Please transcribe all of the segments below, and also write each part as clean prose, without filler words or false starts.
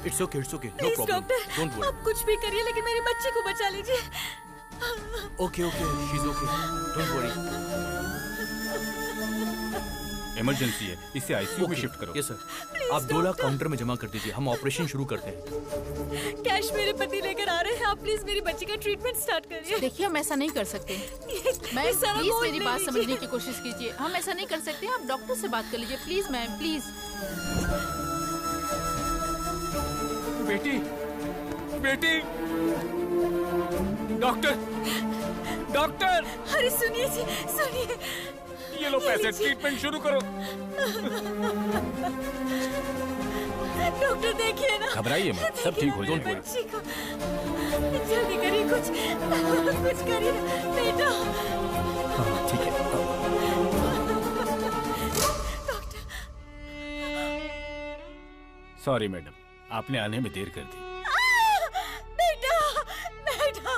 It's okay, no please problem, doctor, don't worry. आप कुछ भी करिए लेकिन मेरी बच्ची को बचा लीजिए। Okay, she is okay, don't worry. Emergency है, इसे आईसीयू में शिफ्ट करो। Yes sir. आप 2 लाख काउंटर में जमा कर दीजिए, हम ऑपरेशन शुरू करते हैं। कैश मेरे पति लेकर आ रहे हैं, आप प्लीज मेरी बच्ची का ट्रीटमेंट स्टार्ट करिए। देखिए, हम ऐसा नहीं कर सकते। मैम प्लीज मेरी बात समझने की कोशिश कीजिए। हम ऐसा नहीं कर सकते, आप डॉक्टर से बात कर लीजिए प्लीज मैम, प्लीज। बेटी, बेटी, डॉक्टर, डॉक्टर। अरे सुनिए जी, सुनिए। ये लो पैसे, ट्रीटमेंट शुरू करो। डॉक्टर देखिए ना। घबराइए मत, सब ठीक हो जाएगा। बच्ची को जल्दी करिए, कुछ करिए बेटा। हाँ ठीक है। डॉक्टर। सॉरी मैडम, आपने आने में देर कर दी। बेटा, बेटा,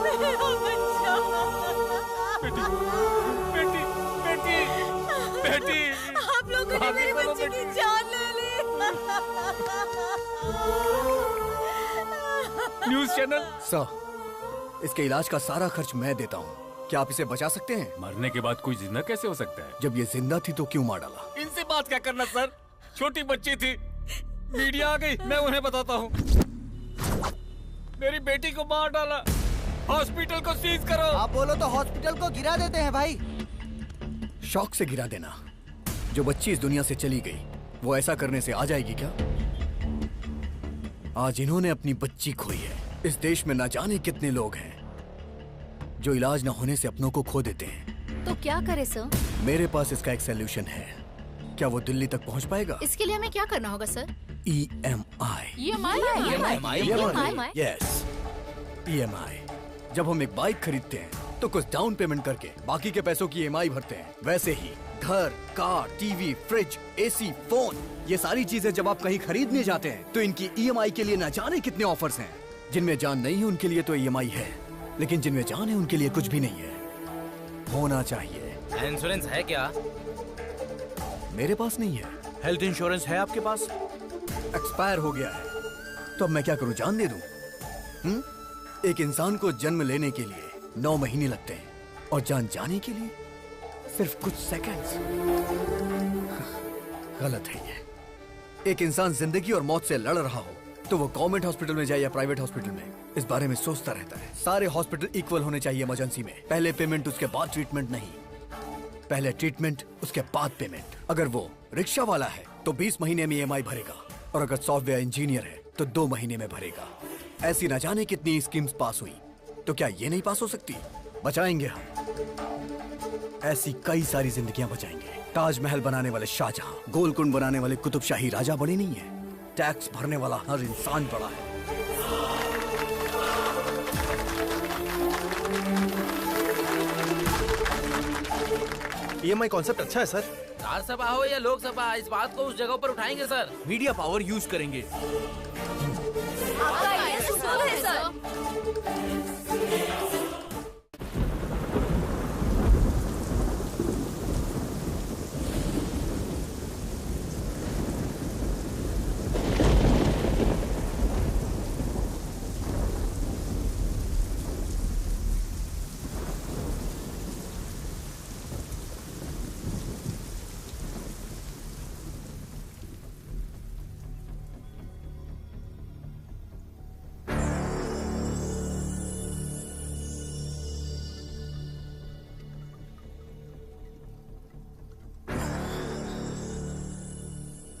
मेरा बच्चा। बेटी, बेटी, बेटी, आप लोगों ने मेरे बच्चे की जान ले ली। News channel. सर, इसके इलाज का सारा खर्च मैं देता हूँ। क्या आप इसे बचा सकते हैं? मरने के बाद कोई जिंदा कैसे हो सकता है? जब ये जिंदा थी तो क्यों मार डाला? इनसे बात क्या करना सर, छोटी बच्ची थी, मीडिया आ गई, मैं उन्हें बताता हूँ। मेरी बेटी को मार डाला, हॉस्पिटल को सीज करो। आप बोलो तो हॉस्पिटल को गिरा देते हैं भाई। शौक से गिरा देना। जो बच्ची इस दुनिया से चली गई, वो ऐसा करने से आ जाएगी क्या? आज इन्होंने अपनी बच्ची खोई है। इस देश में ना जाने कितने लोग हैं जो इलाज न होने से अपनों को खो देते हैं। तो क्या करे सर? मेरे पास इसका एक सोल्यूशन है। क्या वो दिल्ली तक पहुंच पाएगा? इसके लिए हमें क्या करना होगा सर? EMI। Yes, EMI। जब हम एक बाइक खरीदते हैं तो कुछ डाउन पेमेंट करके बाकी के पैसों की EMI भरते हैं। वैसे ही घर, car, TV, fridge, AC, phone, ये सारी चीजें जब आप कहीं खरीदने जाते हैं तो इनकी EMI के लिए न जाने कितने ऑफर्स हैं। जिनमें जान नहीं है उनके लिए तो EMI है, लेकिन जिनमें जान है उनके लिए कुछ भी नहीं है। होना चाहिए। इंश्योरेंस है क्या? मेरे पास नहीं है। हेल्थ इंश्योरेंस है आपके पास? एक्सपायर हो गया है। तो अब मैं क्या करूं, जान दे दूं? एक इंसान को जन्म लेने के लिए 9 महीने लगते हैं और जान जाने के लिए सिर्फ कुछ सेकंड्स। गलत है ये। एक इंसान जिंदगी और मौत से लड़ रहा हो तो वो गवर्नमेंट हॉस्पिटल में जाए या प्राइवेट हॉस्पिटल में, इस बारे में सोचता रहता है। सारे हॉस्पिटल इक्वल होने चाहिए इमरजेंसी में। पहले पेमेंट उसके बाद ट्रीटमेंट नहीं, पहले ट्रीटमेंट उसके बाद पेमेंट। अगर वो रिक्शा वाला है तो 20 महीने में EMI भरेगा, और अगर सॉफ्टवेयर इंजीनियर है तो 2 महीने में भरेगा। ऐसी न जाने कितनी स्कीम्स पास हुई, तो क्या ये नहीं पास हो सकती? बचाएंगे हम। ऐसी कई सारी जिंदगियां बचाएंगे। ताजमहल बनाने वाले शाहजहां, गोलकुंड बनाने वाले कुतुबशाही राजा बड़े नहीं है, टैक्स भरने वाला हर इंसान बड़ा है। EMI कॉन्सेप्ट अच्छा है सर। राज्यसभा हो या लोकसभा, इस बात को उस जगह पर उठाएंगे सर। मीडिया पावर यूज करेंगे। आपका आइडिया सुपर है सर।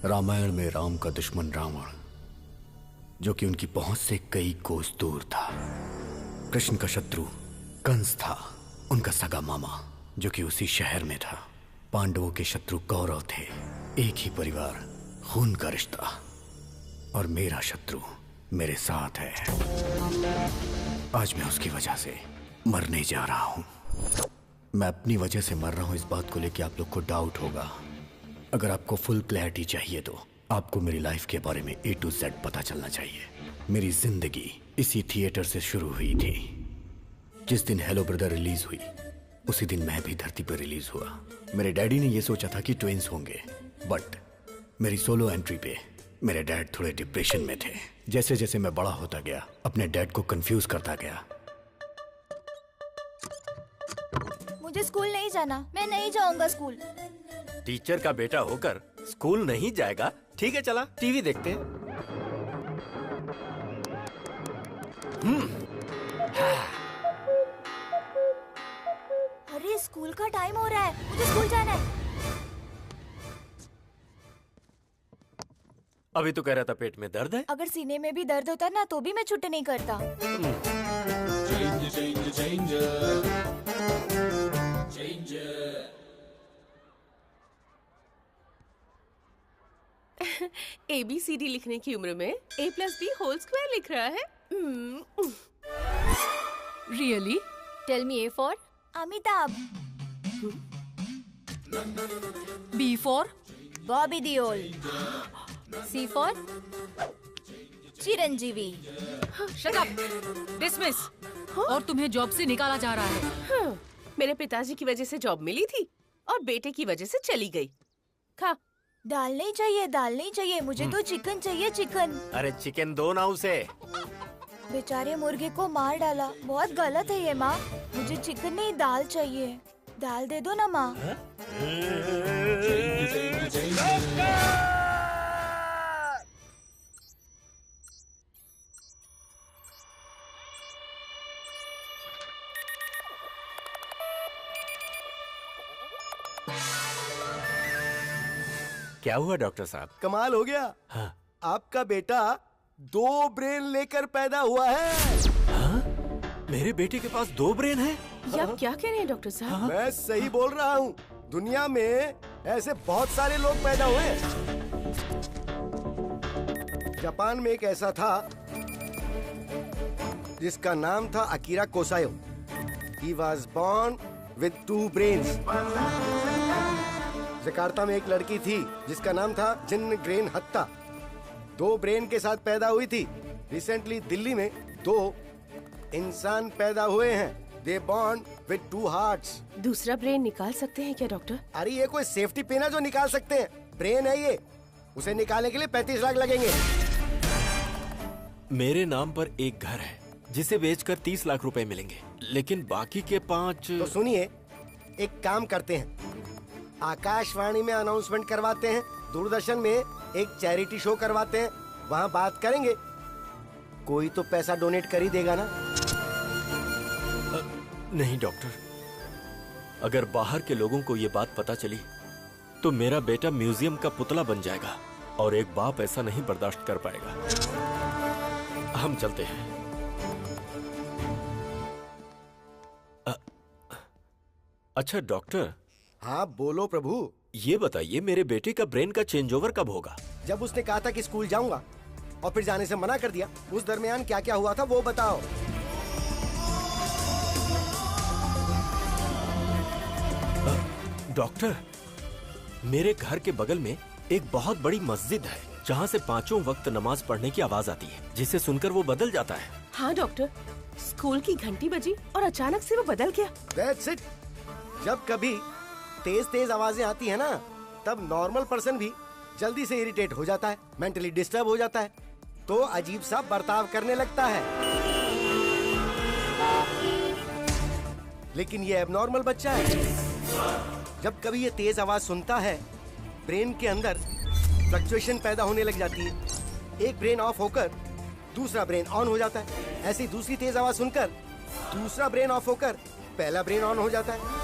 रामायण में राम का दुश्मन रावण, जो कि उनकी पहुंच से कई कोस दूर था। कृष्ण का शत्रु कंस था, उनका सगा मामा, जो कि उसी शहर में था। पांडवों के शत्रु कौरव थे, एक ही परिवार, खून का रिश्ता। और मेरा शत्रु मेरे साथ है। आज मैं उसकी वजह से मरने जा रहा हूं। मैं अपनी वजह से मर रहा हूं, इस बात को लेकर आप लोग को डाउट होगा। अगर आपको फुल क्लैरिटी चाहिए तो आपको मेरी लाइफ के बारे में A to Z पता चलना चाहिए। मेरी जिंदगी इसी थिएटर से शुरू हुई थी। जिस दिन हेलो ब्रदर रिलीज हुई, उसी दिन मैं भी धरती पर रिलीज हुआ। मेरे डैडी ने यह सोचा था कि ट्विंस होंगे, बट मेरी सोलो एंट्री पे मेरे डैड थोड़े डिप्रेशन में थे। जैसे जैसे मैं बड़ा होता गया अपने डैड को कंफ्यूज करता गया। मुझे स्कूल नहीं जाना, मैं नहीं जाऊंगा स्कूल। टीचर का बेटा होकर स्कूल नहीं जाएगा? ठीक है, चला टीवी देखते हैं। अरे स्कूल का टाइम हो रहा है, मुझे स्कूल जाना है। अभी तो कह रहा था पेट में दर्द है। अगर सीने में भी दर्द होता ना तो भी मैं छुट्टी नहीं करता। ABCD लिखने की उम्र में A+B² लिख रहा है। Really? Tell me A for Amitabh, B for Bobby Deol, C for Chiranjeevi. Shut up, dismiss. और तुम्हें जॉब से निकाला जा रहा है। मेरे पिताजी की वजह से जॉब मिली थी और बेटे की वजह से चली गई। खा। दाल नहीं चाहिए, दाल नहीं चाहिए, मुझे तो चिकन चाहिए, चिकन। अरे चिकन दो ना उसे। बेचारे मुर्गे को मार डाला, बहुत गलत है ये माँ। मुझे चिकन नहीं दाल चाहिए, दाल दे दो ना माँ। क्या हुआ डॉक्टर साहब? कमाल हो गया। हाँ। आपका बेटा 2 ब्रेन लेकर पैदा हुआ है। हाँ? मेरे बेटे के पास 2 ब्रेन है? ये आप क्या कह रहे हैं डॉक्टर साहब? हाँ? मैं सही बोल रहा हूँ। दुनिया में ऐसे बहुत सारे लोग पैदा हुए हैं। जापान में एक ऐसा था जिसका नाम था Akira Kosayo. He was born with 2 brains। Jakarta में एक लड़की थी जिसका नाम था जिन ग्रेन हत्ता, 2 ब्रेन के साथ पैदा हुई थी। रिसेंटली दिल्ली में 2 इंसान पैदा हुए हैं। They born with 2 hearts। दूसरा ब्रेन निकाल सकते हैं क्या डॉक्टर? अरे ये कोई सेफ्टी पिन है जो निकाल सकते हैं? ब्रेन है ये, उसे निकालने के लिए 35 लाख लगेंगे। मेरे नाम पर एक घर है जिसे बेचकर 30 लाख रुपए मिलेंगे, लेकिन बाकी के 5। तो सुनिए, एक काम करते हैं, आकाशवाणी में अनाउंसमेंट करवाते हैं, दूरदर्शन में एक चैरिटी शो करवाते हैं, वहाँ बात करेंगे, कोई तो पैसा डोनेट कर ही देगा ना। नहीं डॉक्टर, अगर बाहर के लोगों को ये बात पता चली तो मेरा बेटा म्यूजियम का पुतला बन जाएगा और एक बाप ऐसा नहीं बर्दाश्त कर पाएगा। हम चलते हैं। अच्छा डॉक्टर। हाँ बोलो प्रभु। ये बताइए, मेरे बेटे का ब्रेन का चेंज ओवर कब होगा? जब उसने कहा था कि स्कूल जाऊंगा और फिर जाने से मना कर दिया, उस दरमियान क्या क्या हुआ था वो बताओ। डॉक्टर, मेरे घर के बगल में एक बहुत बड़ी मस्जिद है जहाँ से 5 वक्त नमाज पढ़ने की आवाज आती है, जिसे सुनकर वो बदल जाता है। हाँ डॉक्टर, स्कूल की घंटी बजी और अचानक से वो बदल गया। That's it। जब कभी तेज तेज आवाजें आती है ना, तब नॉर्मल पर्सन भी जल्दी से इरिटेट हो जाता है, मेंटली डिस्टर्ब हो जाता है, तो अजीब सा बर्ताव करने लगता है। लेकिन ये एबनॉर्मल बच्चा है। जब कभी ये तेज आवाज सुनता है, ब्रेन के अंदर फ्लक्चुएशन पैदा होने लग जाती है। एक ब्रेन ऑफ होकर दूसरा ब्रेन ऑन हो जाता है। ऐसी दूसरी तेज आवाज सुनकर दूसरा ब्रेन ऑफ होकर पहला ब्रेन ऑन हो जाता है।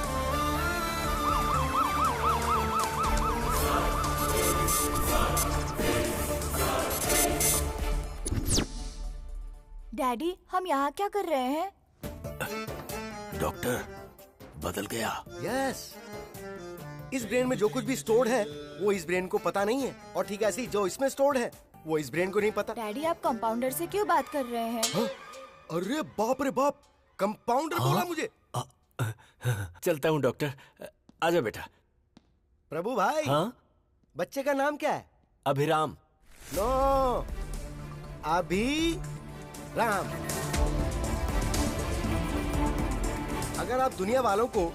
डैडी, हम यहाँ क्या कर रहे हैं? डॉक्टर, बदल गया। यस, इस ब्रेन में जो कुछ भी स्टोर्ड है वो इस ब्रेन को पता नहीं है, और ठीक ऐसे ही जो इसमें स्टोर्ड है वो इस ब्रेन को नहीं पता। डैडी, आप कंपाउंडर से क्यों बात कर रहे हैं? हाँ? अरे बाप रे बाप, कंपाउंडर बोला मुझे। चलता हूँ डॉक्टर, आजा बेटा। प्रभु भाई। हाँ? बच्चे का नाम क्या है? अभिराम। नो, अभी राम। अगर आप दुनिया वालों को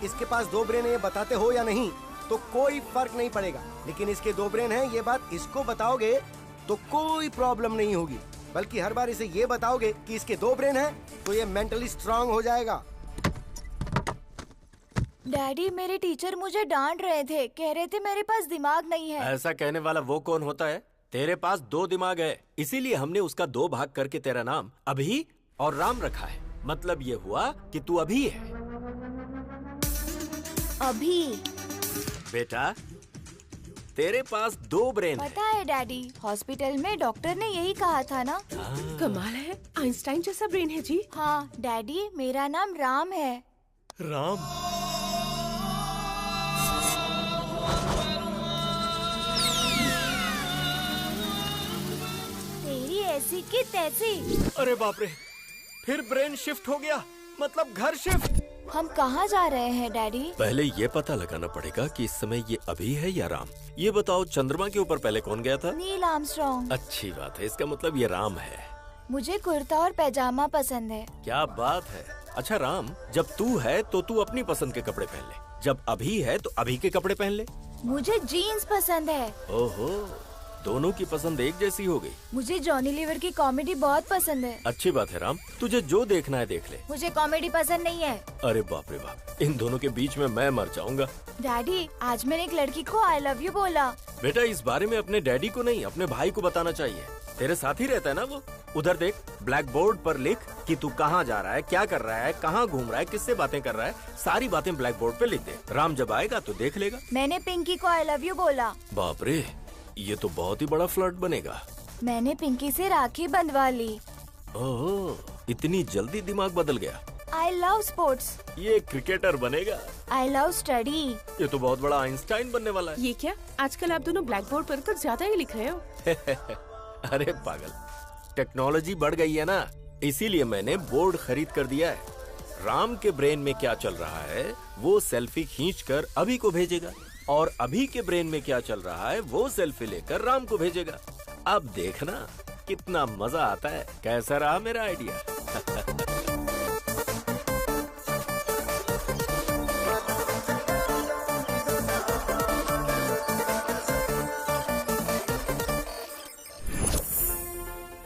इसके पास 2 ब्रेन है ये बताते हो या नहीं, तो कोई फर्क नहीं पड़ेगा। लेकिन इसके 2 ब्रेन हैं, ये बात इसको बताओगे तो कोई प्रॉब्लम नहीं होगी। बल्कि हर बार इसे ये बताओगे कि इसके 2 ब्रेन हैं, तो ये मेंटली स्ट्रांग हो जाएगा। डैडी, मेरे टीचर मुझे डांट रहे थे, कह रहे थे मेरे पास दिमाग नहीं है। ऐसा कहने वाला वो कौन होता है? तेरे पास 2 दिमाग है, इसीलिए हमने उसका 2 भाग करके तेरा नाम अभी और राम रखा है। मतलब ये हुआ कि तू अभी है। अभी? बेटा, तेरे पास 2 ब्रेन है। पता है डैडी, हॉस्पिटल में डॉक्टर ने यही कहा था ना। कमाल है, आइंस्टाइन जैसा ब्रेन है जी। हाँ डैडी, मेरा नाम राम है। राम? तेरी ऐसी की तैसी। अरे बाप रे, फिर ब्रेन शिफ्ट हो गया, मतलब घर शिफ्ट। हम कहाँ जा रहे हैं डैडी? पहले ये पता लगाना पड़ेगा कि इस समय ये अभी है या राम। ये बताओ, चंद्रमा के ऊपर पहले कौन गया था? Neil Armstrong. अच्छी बात है, इसका मतलब ये राम है। मुझे कुर्ता और पैजामा पसंद है। क्या बात है। अच्छा राम, जब तू है तो तू अपनी पसंद के कपड़े पहन ले, जब अभी है तो अभी के कपड़े पहन ले। मुझे जीन्स पसंद है। ओहो, दोनों की पसंद एक जैसी हो गई। मुझे जॉनी लीवर की कॉमेडी बहुत पसंद है। अच्छी बात है राम, तुझे जो देखना है देख ले। मुझे कॉमेडी पसंद नहीं है। अरे बाप रे बाप, इन दोनों के बीच में मैं मर जाऊंगा। डैडी, आज मैंने एक लड़की को आई लव यू बोला। बेटा, इस बारे में अपने डैडी को नहीं, अपने भाई को बताना चाहिए। तेरे साथ ही रहता है ना वो। उधर देख, ब्लैक बोर्ड पर लिख कि तू कहाँ जा रहा है, क्या कर रहा है, कहाँ घूम रहा है, किससे बातें कर रहा है, सारी बातें ब्लैक बोर्ड पे लिख दे। राम जब आएगा तो देख लेगा। मैंने पिंकी को आई लव यू बोला। बाप रे, ये तो बहुत ही बड़ा फ्लर्ट बनेगा। मैंने पिंकी से राखी बंधवा ली। ओह, इतनी जल्दी दिमाग बदल गया। I love sports. ये क्रिकेटर बनेगा। I love study. ये तो बहुत बड़ा आइंस्टाइन बनने वाला है। ये क्या, आजकल आप दोनों ब्लैक बोर्ड पर ज्यादा ही लिख रहे हो। अरे पागल, टेक्नोलॉजी बढ़ गई है ना, इसीलिए मैंने बोर्ड खरीद कर दिया है। राम के ब्रेन में क्या चल रहा है वो सेल्फी खींचकर अभी को भेजेगा, और अभी के ब्रेन में क्या चल रहा है वो सेल्फी लेकर राम को भेजेगा। अब देखना कितना मजा आता है। कैसा रहा मेरा आइडिया?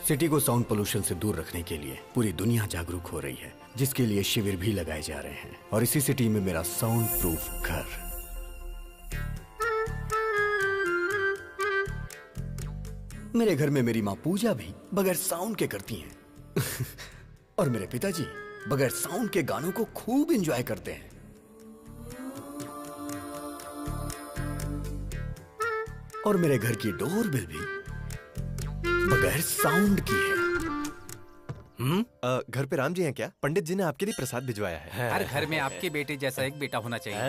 सिटी को साउंड पोल्यूशन से दूर रखने के लिए पूरी दुनिया जागरूक हो रही है, जिसके लिए शिविर भी लगाए जा रहे हैं। और इसी सिटी में मेरा साउंड प्रूफ घर। मेरे घर में मेरी माँ पूजा भी बगैर साउंड के करती हैं। और मेरे पिताजी बगैर साउंड के गानों को खूब एंजॉय करते हैं। और मेरे घर की डोरबेल भी बगैर साउंड की है। घर पे राम जी हैं क्या? पंडित जी ने आपके लिए प्रसाद भिजवाया है। हर घर में आपके बेटे जैसा एक बेटा होना चाहिए।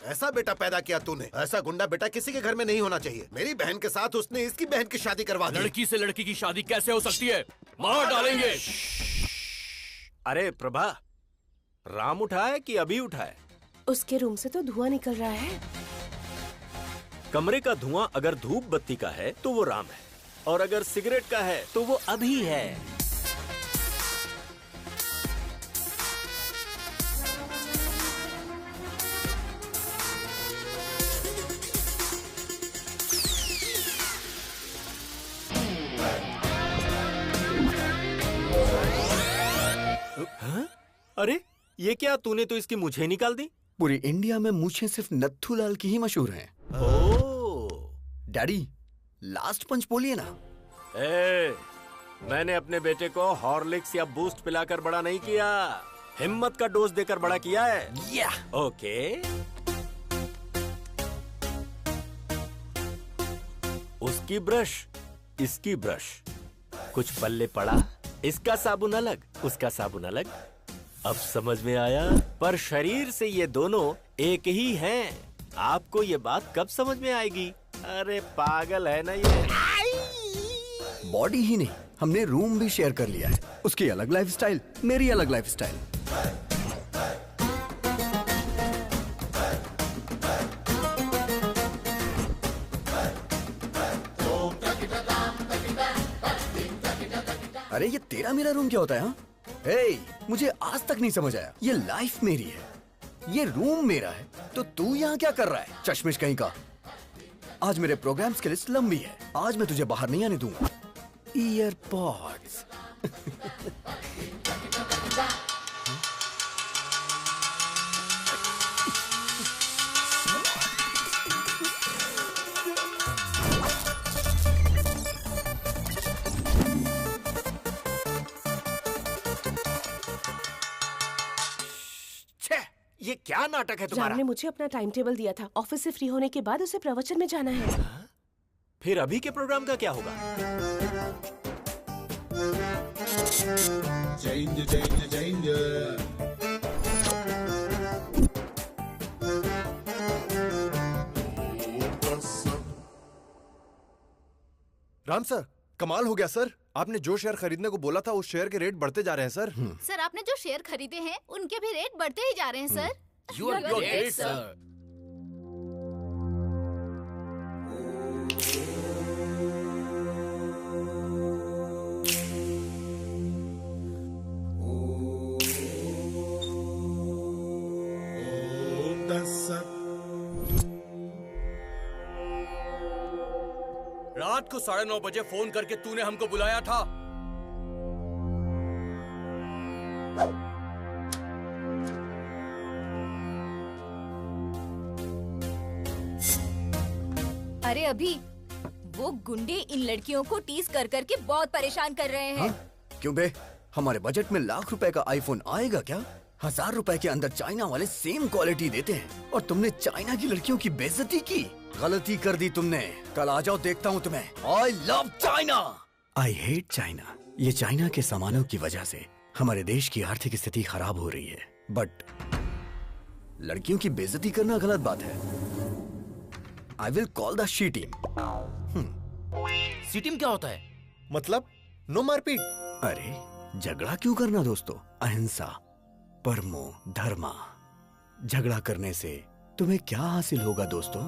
ऐसा बेटा पैदा किया तूने, ऐसा गुंडा बेटा किसी के घर में नहीं होना चाहिए। मेरी बहन के साथ उसने इसकी बहन की शादी करवा दी। लड़की से लड़की की शादी कैसे हो सकती है? मार डालेंगे। अरे प्रभा, राम उठा है कि अभी उठा है? उसके रूम से तो धुआं निकल रहा है। कमरे का धुआं अगर धूप बत्ती का है तो वो राम है, और अगर सिगरेट का है तो वो अभी है। हाँ? अरे ये क्या, तूने तो इसकी मूछें निकाल दी। पूरी इंडिया में मूछें सिर्फ नत्थूलाल की ही मशहूर हैं। डैडी, लास्ट पंच बोलिए ना। मैंने अपने बेटे को हॉर्लिक्स या बूस्ट पिलाकर बड़ा नहीं किया, हिम्मत का डोज देकर बड़ा किया है। ओके। उसकी ब्रश, इसकी ब्रश, कुछ पल्ले पड़ा, इसका साबुन अलग, उसका साबुन अलग। अब समझ में आया, पर शरीर से ये दोनों एक ही हैं। आपको ये बात कब समझ में आएगी? अरे पागल है ना ये। बॉडी ही नहीं, हमने रूम भी शेयर कर लिया है। उसकी अलग लाइफस्टाइल, मेरी अलग लाइफस्टाइल। अरे ये तेरा मेरा रूम क्या होता है? हाँ, हे, मुझे आज तक नहीं समझ आया। ये लाइफ मेरी है, ये रूम मेरा है, तो तू यहाँ क्या कर रहा है? चश्मिश कहीं का। आज मेरे प्रोग्राम्स की लिस्ट लंबी है। आज मैं तुझे बाहर नहीं आने दूंगा। ईयरपॉड्स। ये क्या नाटक है तुम्हारा? जान ने मुझे अपना टाइम टेबल दिया था। ऑफिस से फ्री होने के बाद उसे प्रवचन में जाना है। फिर अभी के प्रोग्राम का क्या होगा? राम सर, कमाल हो गया सर। आपने जो शेयर खरीदने को बोला था उस शेयर के रेट बढ़ते जा रहे हैं सर। सर आपने जो शेयर खरीदे हैं उनके भी रेट बढ़ते ही जा रहे हैं sir. You are great, sir. रात को 9:30 बजे फोन करके तूने हमको बुलाया था। अरे अभी वो गुंडे इन लड़कियों को टीज कर करके बहुत परेशान कर रहे हैं। क्यों बे? हमारे बजट में लाख रुपए का आईफोन आएगा क्या? 1000 रुपए के अंदर चाइना वाले सेम क्वालिटी देते हैं और तुमने चाइना की लड़कियों की बेइज्जती की। गलती कर दी तुमने। कल आ जाओ, देखता हूँ तुम्हें। I love China. I hate China. ये चाइना के सामानों की वजह से हमारे देश की आर्थिक स्थिति खराब हो रही है, बट लड़कियों की बेइज्जती करना गलत बात है। I will call the she team. C team क्या होता है? मतलब नो मारपीट। अरे झगड़ा क्यों करना दोस्तों? अहिंसा, परमो धर्मा। झगड़ा करने से तुम्हें क्या हासिल होगा दोस्तों?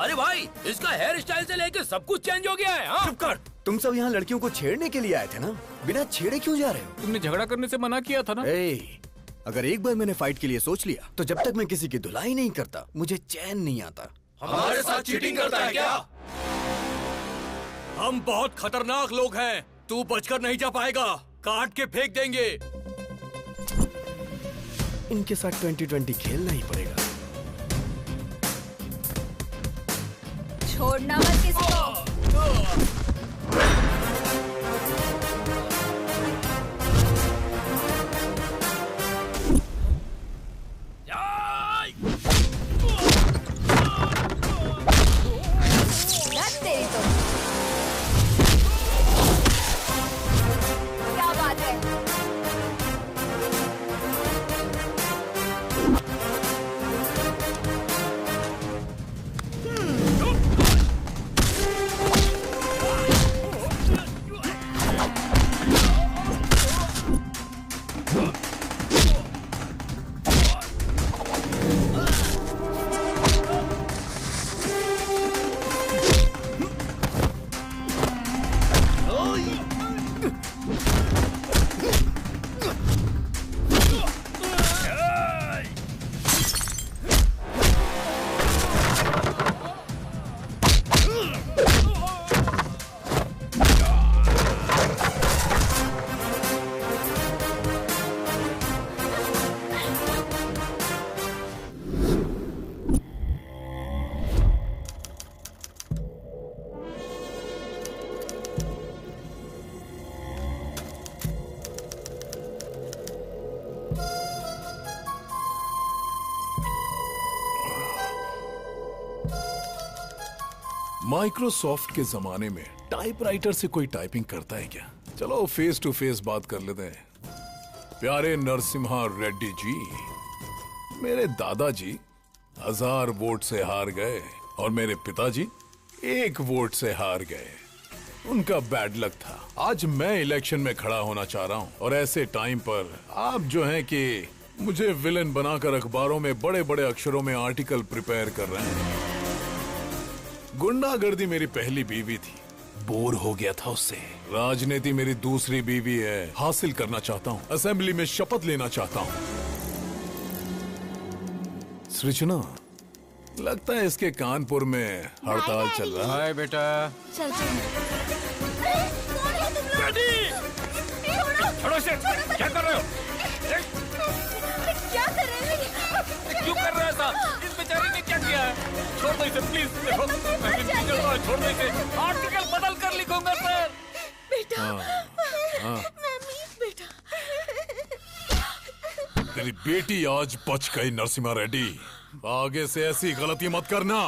अरे भाई, इसका हेयर स्टाइल से लेके सब कुछ चेंज हो गया है। हाँ? चुप कर। तुम सब यहाँ लड़कियों को छेड़ने के लिए आए थे ना? बिना छेड़े क्यों जा रहे हो? तुमने झगड़ा करने से मना किया था ना? अगर एक बार मैंने फाइट के लिए सोच लिया तो जब तक मैं किसी की धुलाई नहीं करता मुझे चैन नहीं आता। हमारे साथ चीटिंग करता है क्या? हम बहुत खतरनाक लोग हैं। तू बचकर नहीं जा पाएगा। काट के फेंक देंगे। इनके साथ 2020 खेलना ही पड़ेगा। छोड़ना मत किसको। तेरी तो क्या बात है? माइक्रोसॉफ्ट के जमाने में टाइपराइटर से कोई टाइपिंग करता है क्या? चलो फेस टू फेस बात कर लेते हैं। प्यारे नरसिम्हा रेड्डी जी, मेरे दादाजी 1000 वोट से हार गए और मेरे पिताजी 1 वोट से हार गए। उनका बैड लक था। आज मैं इलेक्शन में खड़ा होना चाह रहा हूँ और ऐसे टाइम पर आप जो हैं कि मुझे विलेन बनाकर अखबारों में बड़े बड़े अक्षरों में आर्टिकल प्रिपेयर कर रहे हैं। गुंडागर्दी मेरी पहली बीवी थी, बोर हो गया था उससे। राजनीति मेरी दूसरी बीवी है, हासिल करना चाहता हूँ। असेंबली में शपथ लेना चाहता हूँ। सृजना, लगता है इसके कानपुर में हड़ताल चल रहा है। बेटा चल छोड़ो इसे। क्या कर रहे हो? क्या कर रहे हैं? क्यों कर रहा था? इस बेचारे ने क्या किया है? छोड़ दो इसे प्लीज। देखो छोड़ दो इसे। आर्टिकल बदल कर लिखूंगा सर। बेटा मम्मी बेटा तेरी बेटी आज बच गई नरसिम्हा रेड्डी। आगे से ऐसी गलती मत करना।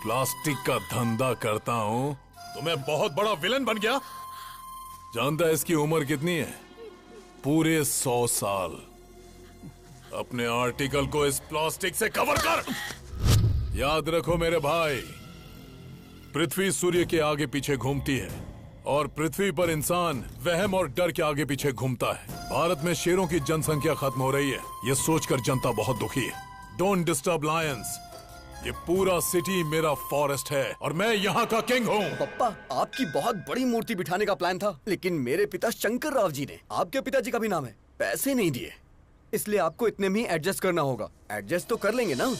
प्लास्टिक का धंधा करता हूँ तो मैं बहुत बड़ा विलन बन गया। जानता है इसकी उम्र कितनी है? पूरे 100 साल। अपने आर्टिकल को इस प्लास्टिक से कवर कर। याद रखो मेरे भाई, पृथ्वी सूर्य के आगे पीछे घूमती है और पृथ्वी पर इंसान वहम और डर के आगे पीछे घूमता है। भारत में शेरों की जनसंख्या खत्म हो रही है, ये सोचकर जनता बहुत दुखी है। Don't disturb Lions. ये पूरा सिटी मेरा फॉरेस्ट है और मैं यहाँ का किंग हूँ। पप्पा, आपकी बहुत बड़ी मूर्ति बिठाने का प्लान था, लेकिन मेरे पिता शंकर राव जी ने, आपके पिताजी का भी नाम है, पैसे नहीं दिए। इसलिए आपको इतने में ही एडजस्ट करना होगा। एडजस्ट तो कर लेंगे ना?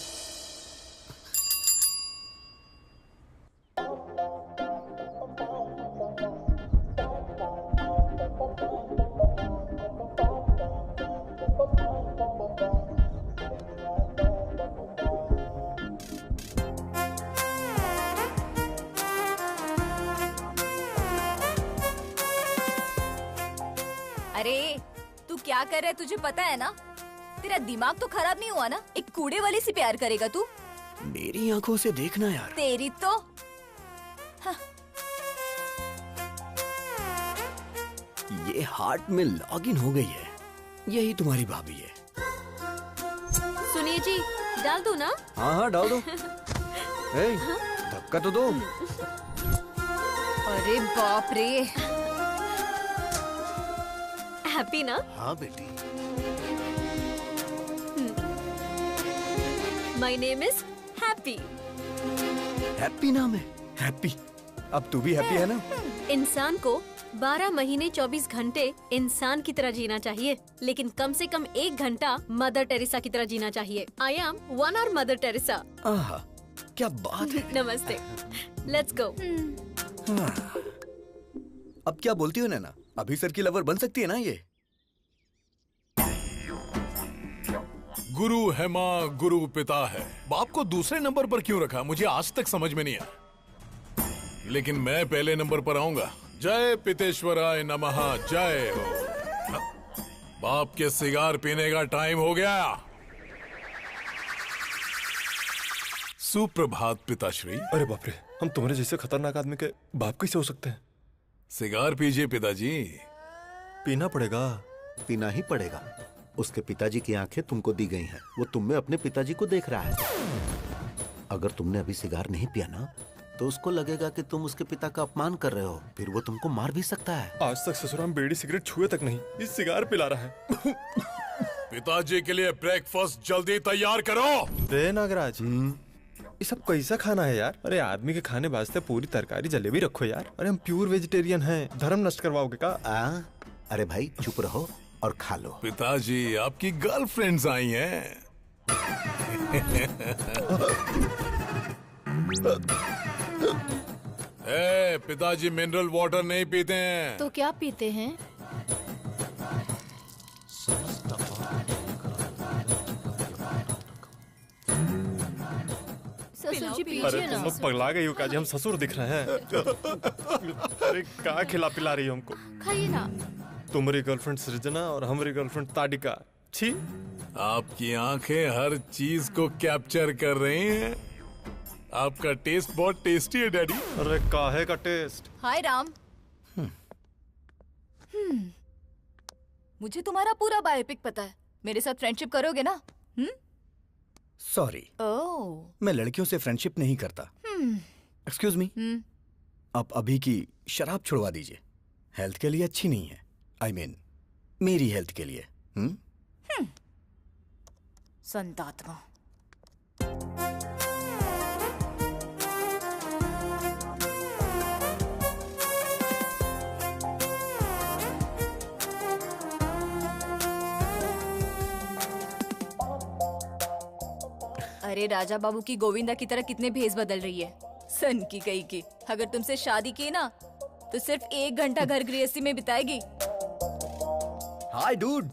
अरे तू क्या कर रहा है, तुझे पता है ना? तेरा दिमाग तो खराब नहीं हुआ ना? एक कूड़े वाले से प्यार करेगा तू? मेरी आंखों से देखना यार। तेरी तो ये हार्ट में लॉगिन हो गई है। यही तुम्हारी भाभी है। सुनिए जी, डाल दो ना? हाँ हाँ डाल दो। धक्का तो दो। अरे बाप रे। हैप्पी ना? हाँ बेटी। My name is happy. Happy नाम है? हैप्पी। अब तू भी हैप्पी है ना? इंसान को 12 महीने 24 घंटे इंसान की तरह जीना चाहिए, लेकिन कम से कम 1 घंटा मदर टेरेसा की तरह जीना चाहिए। आई एम 1 hour मदर टेरेसा। आहा, क्या बात है। नमस्ते। Let's go. अब क्या बोलती हो नैना? अभी सर की लवर बन सकती है ना ये? गुरु है माँ, गुरु पिता है। बाप को दूसरे नंबर पर क्यों रखा, मुझे आज तक समझ में नहीं आया। लेकिन मैं पहले नंबर पर आऊंगा। जय पितेश्वराय नमः, जय हो। बाप के सिगार पीने का टाइम हो गया। सुप्रभात पिताश्री। अरे बाप रे, हम तुम्हारे जैसे खतरनाक आदमी के बाप कैसे हो सकते हैं? सिगार पीजिए पिताजी। पीना पड़ेगा। पीना ही पड़ेगा। उसके पिताजी की आंखें तुमको दी गई हैं। वो तुम में अपने पिताजी को देख रहा है। अगर तुमने अभी सिगार नहीं पिया ना, तो उसको लगेगा कि तुम उसके पिता का अपमान कर रहे हो। फिर वो तुमको मार भी सकता है। आज तक ससुराल में बीड़ी सिगरेट छुए तक नहीं, इस सिगार पिला रहा है। पिताजी के लिए ब्रेकफास्ट जल्दी तैयार करो। दे नागराज, ये सब कैसा खाना है यार? अरे आदमी के खाने वास्ते पूरी तरकारी जलेबी रखो यार। अरे हम प्योर वेजिटेरियन हैं, धर्म नष्ट करवाओगे का? अरे भाई चुप रहो और खा लो। पिताजी, आपकी गर्लफ्रेंड्स आई हैं। पिताजी मिनरल वाटर नहीं पीते हैं। तो क्या पीते हैं? ससुर जी अरे पीजिए तुम ना। लोग पगला गई हो का जी? हम ससुर दिख रहे हैं। अरे क्या खिला पिला रही हो हमको? खाइए ना। तुम्हारी गर्लफ्रेंड सृजना और हमारी गर्लफ्रेंड ताडिका। छी। आपकी आंखें हर चीज को कैप्चर कर रही हैं। आपका टेस्ट बहुत टेस्टी है डैडी। अरे काहे का टेस्ट? हाय राम। मुझे तुम्हारा पूरा बायोपिक पता है। मेरे साथ फ्रेंडशिप करोगे ना? सॉरी, मैं लड़कियों से फ्रेंडशिप नहीं करता। एक्सक्यूज मी, आप अभी की शराब छुड़वा दीजिए। हेल्थ के लिए अच्छी नहीं है। I mean, मेरी हेल्थ के लिए। संतात्मा। अरे राजा बाबू की गोविंदा की तरह कितने भेस बदल रही है। सन की गई की। अगर तुमसे शादी की ना तो सिर्फ 1 घंटा घर गृहस्थी में बिताएगी। हाय डूड।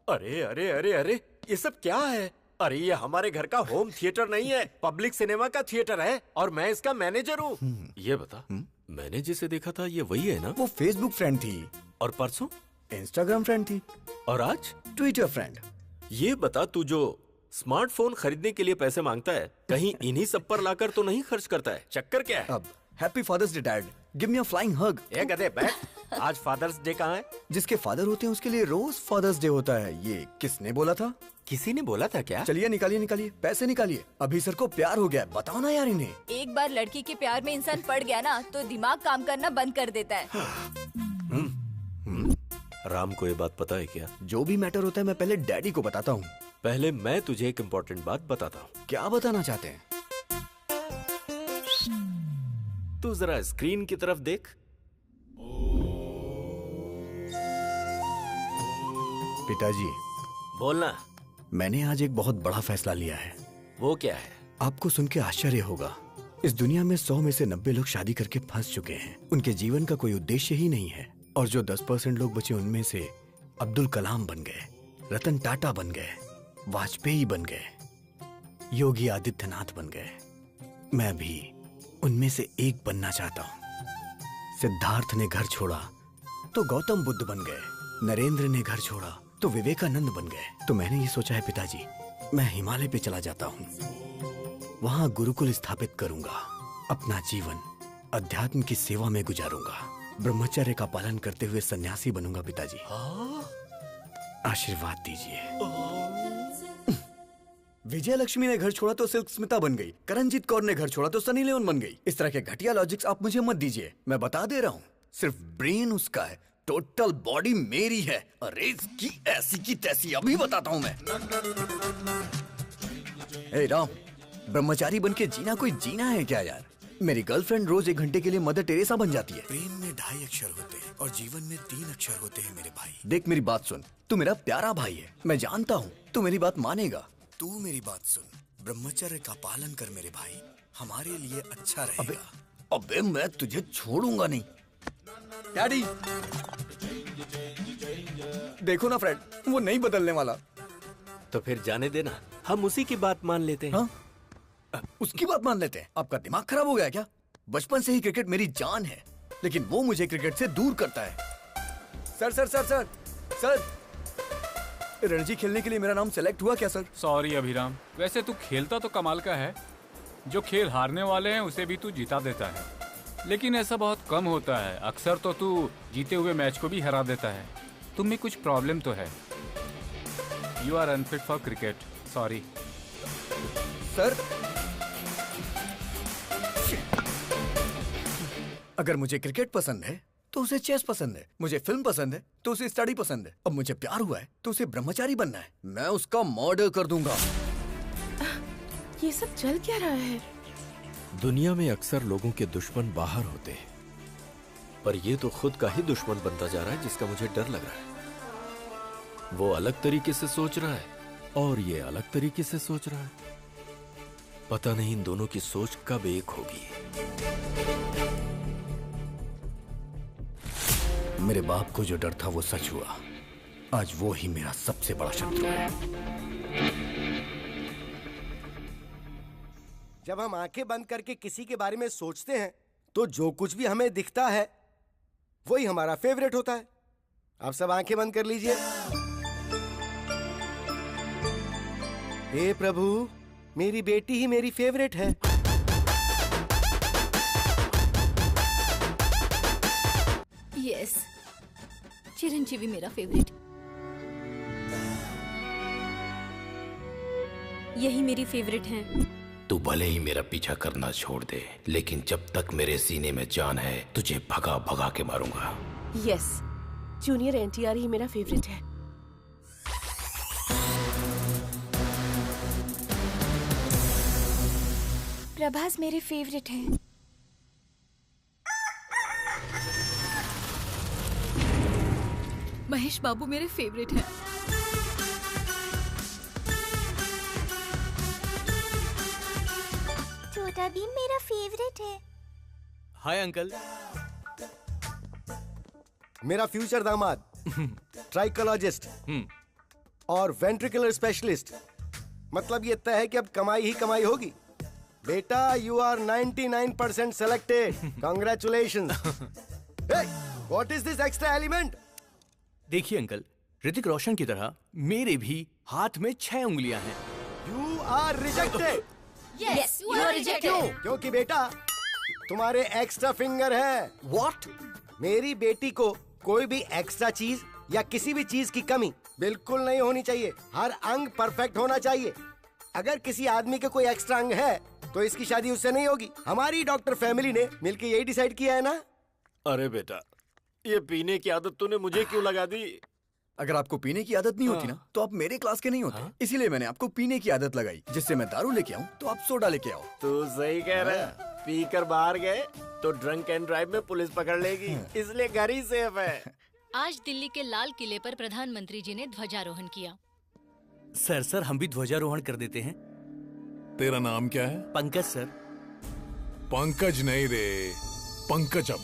अरे अरे अरे अरे, ये सब क्या है? अरे ये हमारे घर का होम थिएटर नहीं है, पब्लिक सिनेमा का थिएटर है और मैं इसका मैनेजर हूँ। ये बता, मैंने जिसे देखा था ये वही है ना? वो फेसबुक फ्रेंड थी। और परसों इंस्टाग्राम फ्रेंड थी। और आज ट्विटर फ्रेंड। ये बता, तू जो स्मार्टफोन खरीदने के लिए पैसे मांगता है, कहीं इन्हीं सब पर लाकर तो नहीं खर्च करता है? चक्कर क्या है? अब happy father's day dad, give me a flying hug. ए गधे बैठ। आज फादर्स डे कहाँ है? जिसके फादर होते हैं उसके लिए रोज फादर्स डे होता है। ये किसने बोला था? किसी ने बोला था क्या? चलिए निकालिए निकालिए, पैसे निकालिए। अभी सर को प्यार हो गया, बताओ ना यार इन्हें। एक बार लड़की के प्यार में इंसान पड़ गया ना तो दिमाग काम करना बंद कर देता है। राम को ये बात पता है क्या? जो भी मैटर होता है मैं पहले डैडी को बताता हूँ। पहले मैं तुझे एक इम्पोर्टेंट बात बताता हूँ। क्या बताना चाहते हैं? तू जरा स्क्रीन की तरफ देख। पिताजी, बोलना। मैंने आज एक बहुत बड़ा फैसला लिया है। वो क्या है? आपको सुन के आश्चर्य होगा। इस दुनिया में 100 में से 90 लोग शादी करके फंस चुके हैं। उनके जीवन का कोई उद्देश्य ही नहीं है। और जो 10% लोग बचे उनमें से अब्दुल कलाम बन गए, रतन टाटा बन गए, वाजपेयी बन गए, योगी आदित्यनाथ बन गए। मैं भी उनमें से एक बनना चाहता हूँ। सिद्धार्थ ने घर छोड़ा तो गौतम बुद्ध बन गए, नरेंद्र ने घर छोड़ा तो विवेकानंद बन गए। तो मैंने ये सोचा है पिताजी, मैं हिमालय पे चला जाता हूँ, वहां गुरुकुल स्थापित करूंगा, अपना जीवन अध्यात्म की सेवा में गुजारूंगा, ब्रह्मचर्य का पालन करते हुए सन्यासी बनूंगा। पिताजी आशीर्वाद दीजिए। विजय लक्ष्मी ने घर छोड़ा तो सिल्क स्मिता बन गई, करणजीत कौर ने घर छोड़ा तो सनी लियोन बन गई। इस तरह के घटिया लॉजिक्स आप मुझे मत दीजिए। मैं बता दे रहा हूँ, सिर्फ ब्रेन उसका है, टोटल बॉडी मेरी है। अरे इसकी ऐसी की तैसी अभी बताता हूँ मैं। ए राम, ब्रह्मचारी बन के जीना कोई जीना है क्या यार? मेरी गर्लफ्रेंड रोज 1 घंटे के लिए मदर टेरेसा बन जाती है। प्रेम में 2.5 अक्षर होते हैं और जीवन में 3 अक्षर होते हैं मेरे भाई। देख मेरी बात सुन, तू मेरा प्यारा भाई है, मैं जानता हूँ तू मेरी बात मानेगा। तू मेरी बात सुन, ब्रह्मचर्य का पालन कर मेरे भाई, हमारे लिए अच्छा रहेगा। अबे मैं तुझे छोड़ूंगा नहीं। डैडी देखो ना फ्रेंड, वो नहीं बदलने वाला। तो फिर जाने देना, हम उसी की बात मान लेते हैं। उसकी बात मान लेते हैं? आपका दिमाग खराब हो गया क्या? बचपन से ही क्रिकेट मेरी जान है, लेकिन वो मुझे क्रिकेट से दूर करता है। Sir sir sir sir sir, Ranji खेलने के लिए मेरा नाम सेलेक्ट हुआ क्या सर? सॉरी अभिराम, वैसे तू खेलता तो कमाल का है। जो खेल हारने वाले हैं उसे भी तू जिता देता है, लेकिन ऐसा बहुत कम होता है। अक्सर तो तू जीते हुए मैच को भी हरा देता है। तुम में कुछ प्रॉब्लम तो है। You are unfit for cricket, sorry. Sir अगर मुझे क्रिकेट पसंद है तो उसे चेस पसंद है, मुझे फिल्म पसंद है तो उसे स्टडी पसंद है, अब मुझे प्यार हुआ है तो उसे ब्रह्मचारी बनना है। मैं उसका मर्डर कर दूंगा। ये सब चल क्या रहा है? दुनिया में अक्सर लोगों के दुश्मन बाहर होते हैं, पर ये तो खुद का ही दुश्मन बनता जा रहा है, जिसका मुझे डर लग रहा है। वो अलग तरीके से सोच रहा है और ये अलग तरीके से सोच रहा है। पता नहीं इन दोनों की सोच कब एक होगी। मेरे बाप को जो डर था वो सच हुआ। आज वो ही मेरा सबसे बड़ा शत्रु है। जब हम आंखें बंद करके किसी के बारे में सोचते हैं तो जो कुछ भी हमें दिखता है वही हमारा फेवरेट होता है। आप सब आंखें बंद कर लीजिए। हे प्रभु, मेरी बेटी ही मेरी फेवरेट है। यस, चिरंजीवी मेरा फेवरेट। यही मेरी फेवरेट है। तू भले ही मेरा पीछा करना छोड़ दे, लेकिन जब तक मेरे सीने में जान है तुझे भगा भगा के मारूंगा। यस, जूनियर एनटीआर ही मेरा फेवरेट है। प्रभास मेरे फेवरेट हैं। महेश बाबू मेरे फेवरेट हैं। छोटा भीम मेरा फेवरेट है। Hi uncle. मेरा फ्यूचर दामाद ट्राइकोलॉजिस्ट और वेंट्रिकुलर स्पेशलिस्ट। मतलब ये तय है कि अब कमाई ही कमाई होगी। बेटा you are 99% selected. Congratulations. What is this extra element? देखिए अंकल, ऋतिक रोशन की तरह मेरे भी हाथ में 6 उंगलियां हैं। You are rejected. Yes, you are rejected. क्यों? क्योंकि बेटा तुम्हारे एक्स्ट्रा फिंगर है। व्हाट? मेरी बेटी को कोई भी एक्स्ट्रा चीज या किसी भी चीज की कमी बिल्कुल नहीं होनी चाहिए। हर अंग परफेक्ट होना चाहिए। अगर किसी आदमी के कोई एक्स्ट्रा अंग है तो इसकी शादी उससे नहीं होगी। हमारी डॉक्टर फैमिली ने मिलकर यही डिसाइड किया है ना। अरे बेटा, ये पीने की आदत तूने मुझे क्यों लगा दी? अगर आपको पीने की आदत नहीं होती ना तो आप मेरे क्लास के नहीं होते। इसीलिए मैंने आपको पीने की आदत लगाई, जिससे मैं दारू लेके आऊं तो आप सोडा लेके आओ। तू सही कह रहा है। पी कर बाहर गए तो ड्रंक एंड ड्राइव में पुलिस पकड़ लेगी, इसलिए घर ही सेफ है। आज दिल्ली के लाल किले पर प्रधानमंत्री जी ने ध्वजारोहण किया। सर हम भी ध्वजारोहण कर देते हैं। तेरा नाम क्या है? पंकज सर। पंकज नहीं रे, पंकजम।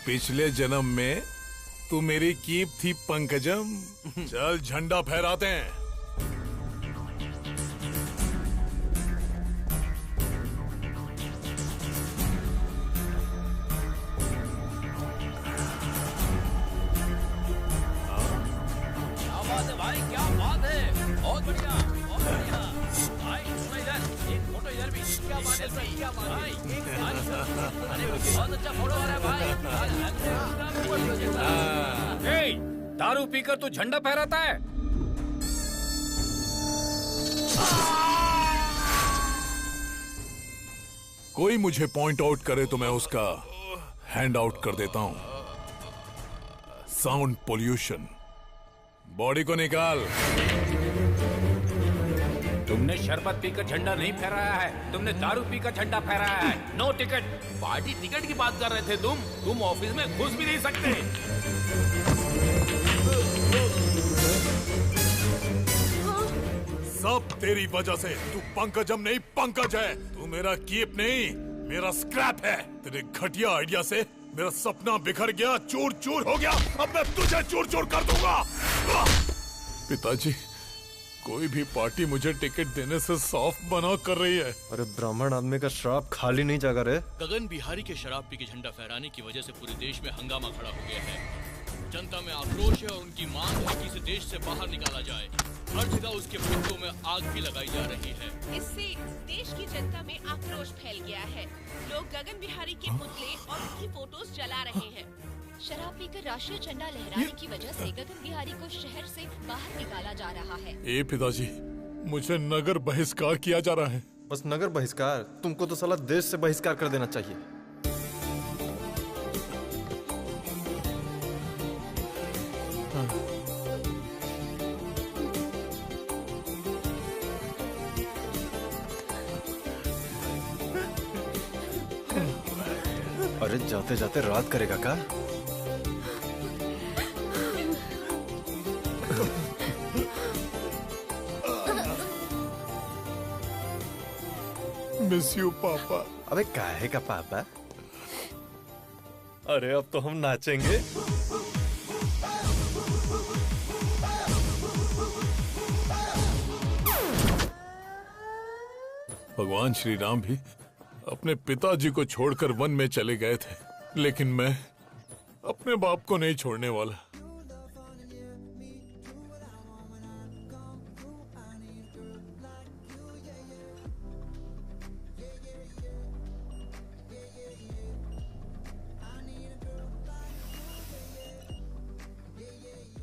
पिछले जन्म में तू मेरी कीप थी पंकजम। चल झंडा फहराते हैं। भाई क्या बात है, बहुत बढ़िया, बहुत बढ़िया। भाई इधर एक फोटो इधर भी। क्या बात है सर, क्या बात है। अरे बहुत अच्छा फोटो आ रहा है भाई। दारू पीकर तू झंडा फहराता है? कोई मुझे पॉइंट आउट करे तो मैं उसका हैंड आउट कर देता हूं। Sound pollution. बॉडी को निकाल। तुमने शरबत पीकर झंडा नहीं फहराया है, तुमने दारू पीकर झंडा फहराया है। No ticket. पार्टी टिकट की बात कर रहे थे तुम ऑफिस में घुस भी नहीं सकते। सब तेरी वजह से। तू पंकजम नहीं पंकज है। तू मेरा कीप नहीं, मेरा स्क्रैप है। तेरे घटिया आइडिया से मेरा सपना बिखर गया, चूर चूर हो गया। अब मैं तुझे चूर चूर कर दूंगा। पिताजी, कोई भी पार्टी मुझे टिकट देने से साफ मना कर रही है। अरे ब्राह्मण आदमी का श्राप खाली नहीं जागा रे। गगन बिहारी के शराब पी के झंडा फहराने की वजह से पूरे देश में हंगामा खड़ा हो गया है। जनता में आक्रोश है और उनकी मांग है कि इसे देश से बाहर निकाला जाए। हर जगह उसके पुतलों में आग भी लगाई जा रही है। इससे देश की जनता में आक्रोश फैल गया है। लोग गगन बिहारी के पुतले और उनकी फोटोज जला रहे हैं। शराब पीकर राष्ट्रीय झंडा लहराने की वजह से गगन बिहारी को शहर से बाहर निकाला जा रहा है। ए पिताजी, मुझे नगर बहिष्कार किया जा रहा है। बस नगर बहिष्कार? तुमको तो साला देश से बहिष्कार कर देना चाहिए। अरे जाते जाते रात करेगा का? मिस यू पापा। अबे काहे का पापा? अरे अब तो हम नाचेंगे। भगवान श्री राम भी अपने पिताजी को छोड़कर वन में चले गए थे, लेकिन मैं अपने बाप को नहीं छोड़ने वाला।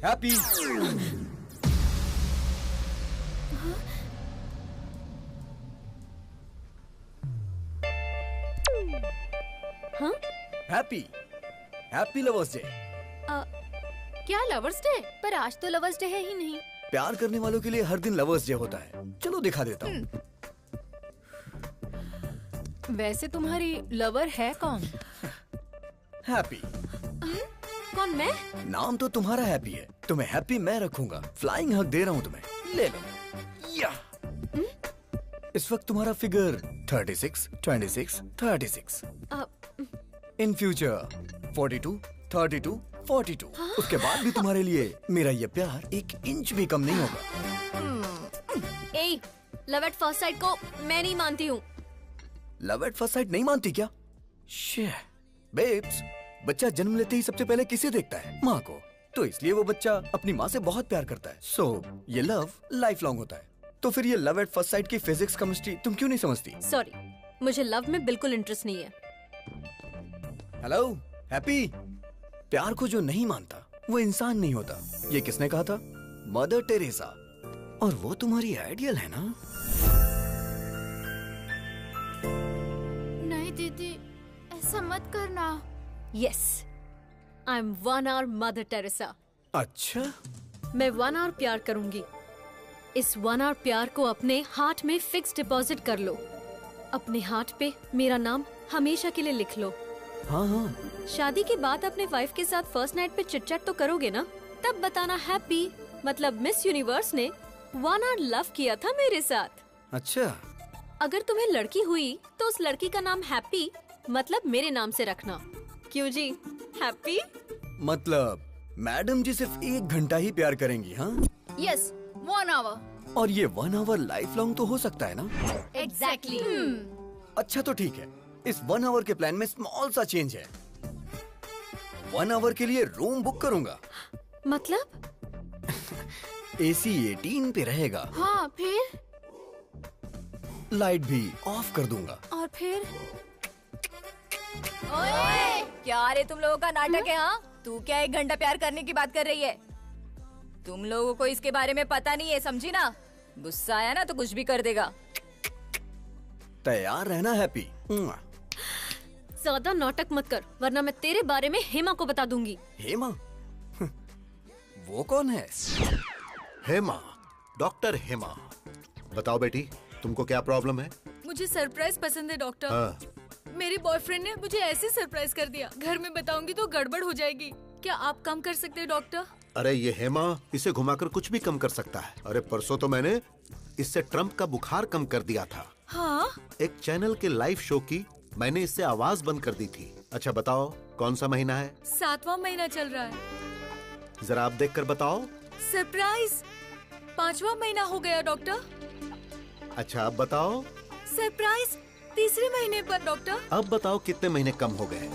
हैप्पी। हाँ? Happy lovers day. क्या लवर्स डे? पर आज तो लवर्स डे है ही नहीं। प्यार करने वालों के लिए हर दिन लवर्स डे होता है। चलो दिखा देता हूँ। वैसे तुम्हारी लवर है कौन? हैप्पी। कौन, मैं? नाम तो तुम्हारा हैप्पी है, तुम्हें हैप्पी मैं रखूंगा। फ्लाइंग हग दे रहा हूँ तुम्हें, ले लो। या। इस वक्त तुम्हारा फिगर 36, 26, 36। In future 42, 32, 42। उसके बाद भी तुम्हारे लिए मेरा ये प्यार 1 इंच भी कम नहीं होगा। ए, लव एट फर्स्ट साइट को मैं नहीं मानती हूँ। लव एट फर्स्ट साइट नहीं मानती क्या? बेब्स, बच्चा जन्म लेते ही सबसे पहले किसे देखता है? माँ को। तो इसलिए वो बच्चा अपनी माँ से बहुत प्यार करता है। सो ये लव लाइफ लॉन्ग होता है। तो फिर ये लव एट फर्स्ट साइट की फिजिक्स केमिस्ट्री तुम क्यों नहीं समझती? सॉरी, मुझे लव में बिल्कुल इंटरेस्ट नहीं है। हेलो हैप्पी, प्यार को जो नहीं मानता वो इंसान नहीं होता। ये किसने कहा था? Mother Teresa. और वो तुम्हारी आइडियल है ना? नहीं दीदी, ऐसा मत करना। Yes, I am 1 hour mother Teresa. अच्छा, मैं 1 hour प्यार करूंगी। इस 1 hour प्यार को अपने हार्ट में फिक्स डिपॉजिट कर लो। अपने हार्ट पे मेरा नाम हमेशा के लिए लिख लो। हाँ हाँ। शादी के बाद अपने वाइफ के साथ फर्स्ट नाइट पे चिट-चैट तो करोगे ना? तब बताना हैप्पी मतलब मिस यूनिवर्स ने 1 hour लव किया था मेरे साथ। अच्छा। अगर तुम्हें लड़की हुई तो उस लड़की का नाम हैप्पी मतलब मेरे नाम से रखना। क्यों जी, हैप्पी? मतलब मैडम जी सिर्फ 1 घंटा ही प्यार करेंगी? हाँ यस, 1 hour। और ये 1 hour लाइफ लॉन्ग तो हो सकता है ना? एग्जैक्टली। अच्छा तो ठीक है, इस 1 hour के प्लान में स्मॉल सा चेंज है। 1 hour के लिए रूम बुक करूंगा। मतलब? AC 18 पे रहेगा। हाँ, फिर? लाइट भी ऑफ कर दूंगा। और फिर? ओए, क्या रे तुम लोगों का नाटक है? हाँ, तू क्या 1 घंटा प्यार करने की बात कर रही है? तुम लोगों को इसके बारे में पता नहीं है, समझी ना? गुस्सा आया ना तो कुछ भी कर देगा। तैयार रहना हैप्पी। ज्यादा नाटक मत कर, वरना मैं तेरे बारे में हेमा को बता दूंगी। हेमा? वो कौन है? हेमा, डॉक्टर हेमा। बताओ बेटी, तुमको क्या प्रॉब्लम है? मुझे सरप्राइज पसंद है डॉक्टर। हाँ। मेरे बॉयफ्रेंड ने मुझे ऐसे सरप्राइज कर दिया, घर में बताऊंगी तो गड़बड़ हो जाएगी। क्या आप कम कर सकते हैं डॉक्टर? अरे ये हेमा इसे घुमाकर कुछ भी कम कर सकता है। अरे परसों तो मैंने इससे ट्रम्प का बुखार कम कर दिया था। हाँ? एक चैनल के लाइव शो की मैंने इससे आवाज बंद कर दी थी। अच्छा बताओ, कौन सा महीना है? 7वां महीना चल रहा है। जरा आप देखकर बताओ। सरप्राइज, 5वां महीना हो गया डॉक्टर। अच्छा अब बताओ। सरप्राइज, 3रे महीने पर डॉक्टर। अब बताओ कितने महीने कम हो गए?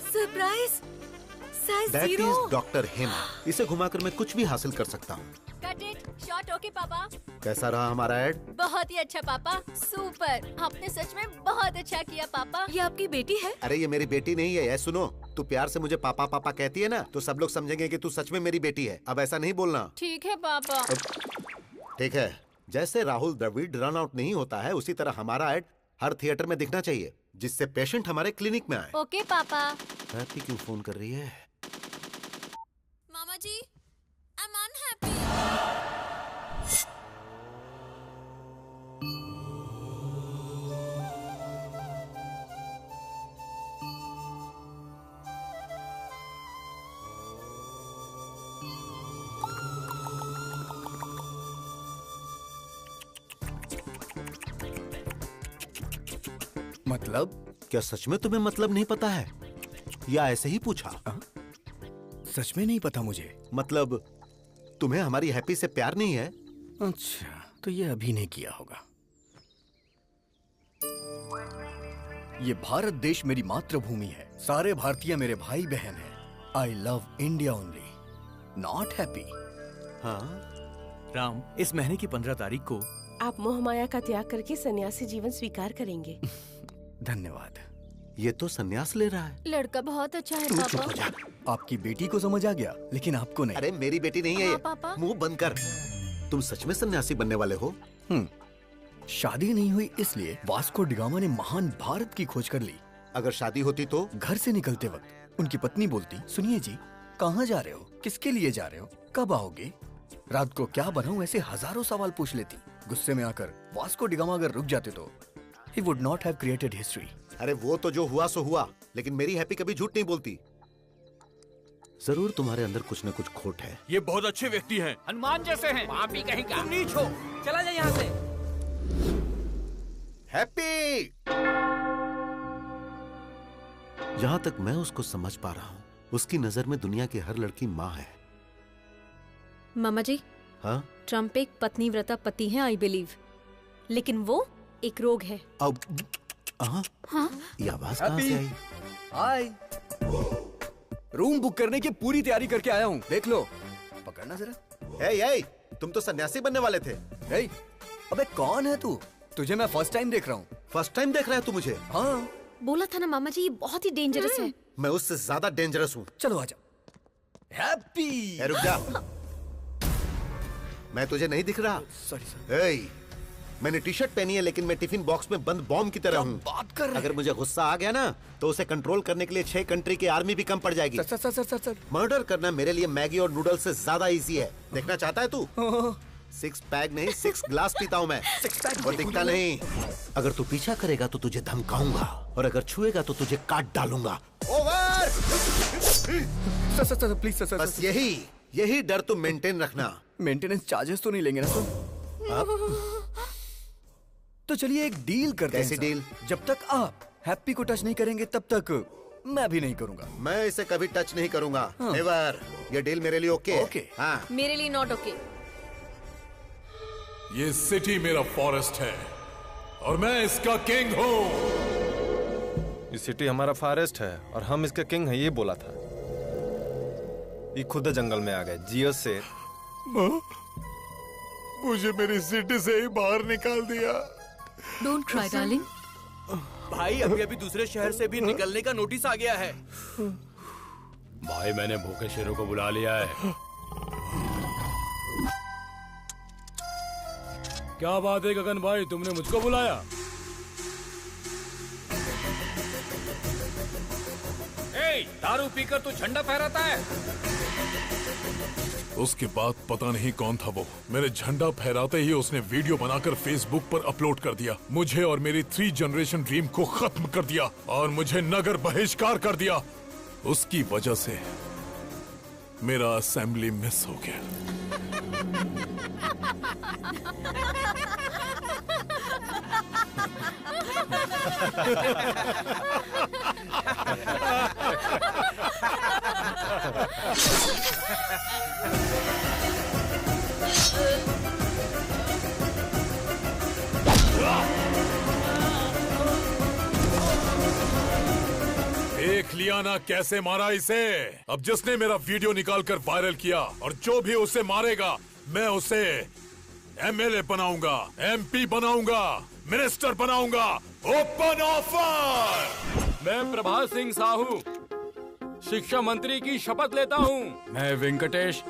Surprise, size that 0। Is doctor Hema. इसे घुमाकर मैं कुछ भी हासिल कर सकता हूँ। Cut it short. ओके पापा। कैसा रहा हमारा ऐड? बहुत ही अच्छा पापा, सुपर। आपने सच में बहुत अच्छा किया पापा। ये आपकी बेटी है? अरे ये मेरी बेटी नहीं है। ये सुनो, तू प्यार से मुझे पापा पापा कहती है ना, तो सब लोग समझेंगे कि तू सच में मेरी बेटी है। अब ऐसा नहीं बोलना। ठीक है पापा। ठीक है। जैसे राहुल द्रविड़ रन आउट नहीं होता है, उसी तरह हमारा ऐड हर थिएटर में दिखना चाहिए, जिससे पेशेंट हमारे क्लिनिक में आए। ओके पापा। हैप्पी क्यों फोन कर रही है? मामा जी, आई एम अनहैप्पी। मतलब? क्या सच में तुम्हें मतलब नहीं पता है या ऐसे ही पूछा? सच में नहीं पता मुझे। मतलब तुम्हें हमारी हैप्पी से प्यार नहीं है? अच्छा, तो ये अभी नहीं किया होगा। ये भारत देश मेरी मातृभूमि है। सारे भारतीय मेरे भाई बहन हैं। I love India only, not happy. हाँ राम, इस महीने की 15 तारीख को आप मोह माया का त्याग करके सन्यासी जीवन स्वीकार करेंगे। धन्यवाद। ये तो संन्यास ले रहा है। लड़का बहुत अच्छा है तू चुप हो जा। आपकी बेटी को समझ आ गया, लेकिन आपको नहीं। अरे मेरी बेटी नहीं है ये। पापा। मुंह बंद कर। तुम सच में सन्यासी बनने वाले हो? शादी नहीं हुई इसलिए वास्को डिगामा ने महान भारत की खोज कर ली। अगर शादी होती तो? घर से निकलते वक्त उनकी पत्नी बोलती, सुनिए जी, कहाँ जा रहे हो, किसके लिए जा रहे हो, कब आओगे, रात को क्या बनाऊं, ऐसे हजारों सवाल पूछ लेती। गुस्से में आकर वास्को डिगामा अगर रुक जाते तो he would not have created history। अरे वो तो जो हुआ सो हुआ, लेकिन मेरी हैप्पी कभी झूठ नहीं बोलती। जरूर तुम्हारे अंदर कुछ न कुछ खोट है। ये बहुत अच्छे व्यक्ति हैं, हनुमान जैसे हैं। पापी कहीं का। तुम नीच हो, चला जा यहाँ से। हैप्पी! जहां तक मैं उसको समझ पा रहा हूं, उसकी नजर में दुनिया की हर लड़की माँ है। मामा जी, हाँ? ट्रम्प एक पत्नीव्रता पति है, आई बिलीव, लेकिन वो एक रोग है। अब हाँ? ये आवाज कहाँ से आई? हाय, रूम बुक करने की पूरी तैयारी करके आया हूँ, देख लो। पकड़ना जरा। ए, तुम तो सन्यासी बनने वाले थे। अबे कौन है तू? तुझे मैं फर्स्ट टाइम देख रहा हूँ। फर्स्ट टाइम देख रहा है तू मुझे? हाँ। बोला था ना मामा जी, ये बहुत ही डेंजरस है। मैं उससे ज्यादा डेंजरस हूँ। चलो आजा। हैप्पी! रुक जा। मैं तुझे नहीं दिख रहा? सॉरी। मैंने टी शर्ट पहनी है, लेकिन मैं टिफिन बॉक्स में बंद बॉम्ब की तरह हूँ। बात कर रहे? अगर मुझे गुस्सा आ गया ना, तो उसे कंट्रोल करने के लिए 6 कंट्री की आर्मी भी कम पड़ जाएगी। सर। मर्डर करना मेरे लिए मैगी और नूडल्स से ज्यादा इजी है। देखना चाहता है तू? 6 पैक नहीं, 6 ग्लास पीता हूँ मैं। 6 पैक और दिखता नहीं। अगर तू पीछा करेगा तो तुझे धमकाऊंगा, और अगर छुएगा तो तुझे काट डालूंगा। ओवर! Sir please sir. बस यही डर तुम मेंटेन रखना। मेंटेनेंस चार्जेस तो नहीं लेंगे ना सर? तो चलिए एक डील करते हैं। कैसी डील? जब तक आप हैप्पी को टच नहीं करेंगे तब तक मैं भी नहीं करूंगा। मैं इसे कभी टच नहीं करूंगा। नेवर। ये डील मेरे लिए ओके? ओके। हाँ। मेरे लिए नॉट ओके। ये सिटी मेरा फॉरेस्ट है और मैं इसका किंग हूँ। ये सिटी हमारा फॉरेस्ट है और हम इसका किंग है, ये बोला था। ये खुद जंगल में आ गए। जियो से मुझे मेरी सिटी से ही बाहर निकाल दिया। Don't cry darling. भाई अभी दूसरे शहर से भी निकलने का नोटिस आ गया है। भाई मैंने भूखे शेरों को बुला लिया है। क्या बात है गगन भाई, तुमने मुझको बुलाया? दारू पीकर तू झंडा फहराता है? उसके बाद पता नहीं कौन था वो, मेरे झंडा फहराते ही उसने वीडियो बनाकर फेसबुक पर अपलोड कर दिया। मुझे और मेरी 3 जनरेशन ड्रीम को खत्म कर दिया और मुझे नगर बहिष्कार कर दिया। उसकी वजह से मेरा असेंबली मिस हो गया। देख लिया ना कैसे मारा इसे। अब जिसने मेरा वीडियो निकालकर वायरल किया और जो भी उसे मारेगा, मैं उसे एमएलए बनाऊंगा, एमपी बनाऊंगा, मिनिस्टर बनाऊंगा। Open offer. मैं प्रभात सिंह साहू शिक्षा मंत्री की शपथ लेता हूँ। मैं वेंकटेश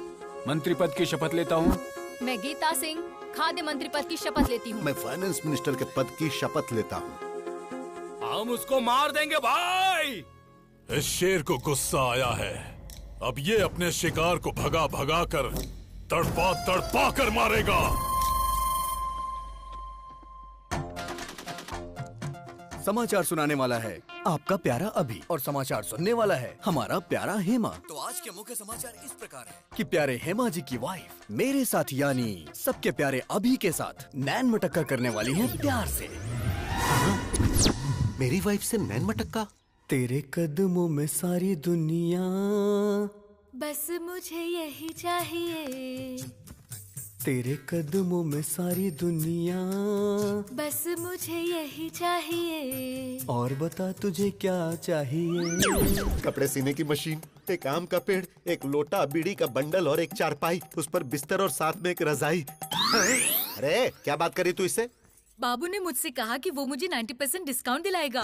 मंत्री पद की शपथ लेता हूँ। मैं गीता सिंह खाद्य मंत्री पद की शपथ लेती हूँ। मैं फाइनेंस मिनिस्टर के पद की शपथ लेता हूँ। हम उसको मार देंगे भाई। इस शेर को गुस्सा आया है। अब ये अपने शिकार को भगा भगा कर तड़पा कर मारेगा। समाचार सुनाने वाला है आपका प्यारा अभी और समाचार सुनने वाला है हमारा प्यारा हेमा। तो आज के मुख्य समाचार इस प्रकार है कि प्यारे हेमा जी की वाइफ मेरे साथ यानी सबके प्यारे अभी के साथ नैन मटक्का करने वाली है प्यार से। मेरी वाइफ से नैन मटक्का? तेरे कदमों में सारी दुनिया, बस मुझे यही चाहिए। तेरे कदमों में सारी दुनिया, बस मुझे यही चाहिए। और बता तुझे क्या चाहिए? कपड़े सीने की मशीन, एक आम का पेड़, एक लोटा, बीड़ी का बंडल और एक चारपाई, उस पर बिस्तर और साथ में एक रजाई। अरे क्या बात करी तू इससे? बाबू ने मुझसे कहा कि वो मुझे 90% डिस्काउंट दिलाएगा।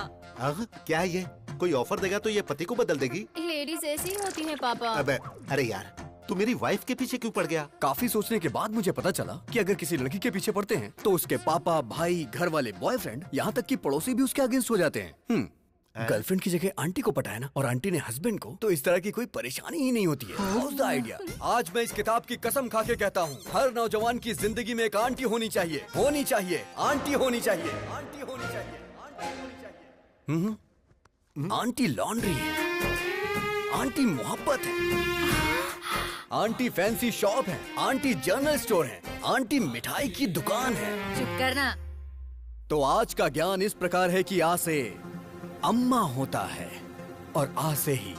क्या है ये? कोई ऑफर देगा तो ये पति को बदल देगी? लेडीज ऐसी ही होती हैं पापा। अबे अरे यार, तू मेरी वाइफ के पीछे क्यों पड़ गया? काफी सोचने के बाद मुझे पता चला कि अगर किसी लड़की के पीछे पड़ते हैं तो उसके पापा, भाई, घर वाले, बॉयफ्रेंड, यहाँ तक कि पड़ोसी भी उसके अगेंस्ट हो जाते हैं। गर्लफ्रेंड की जगह आंटी को पटाया ना, और आंटी ने हस्बैंड को, तो इस तरह की कोई परेशानी ही नहीं होती है। How's the idea? आज मैं इस किताब की कसम खा के कहता हूँ, हर नौजवान की जिंदगी में एक आंटी होनी चाहिए, होनी चाहिए, आंटी होनी चाहिए, आंटी होनी चाहिए, आंटी होनी चाहिए। आंटी लॉन्ड्री है, आंटी मोहब्बत है, आंटी फैंसी शॉप है, आंटी जनरल स्टोर है, आंटी मिठाई की दुकान है। चुप करना। तो आज का ज्ञान इस प्रकार है कि आ से अम्मा होता है और आ से ही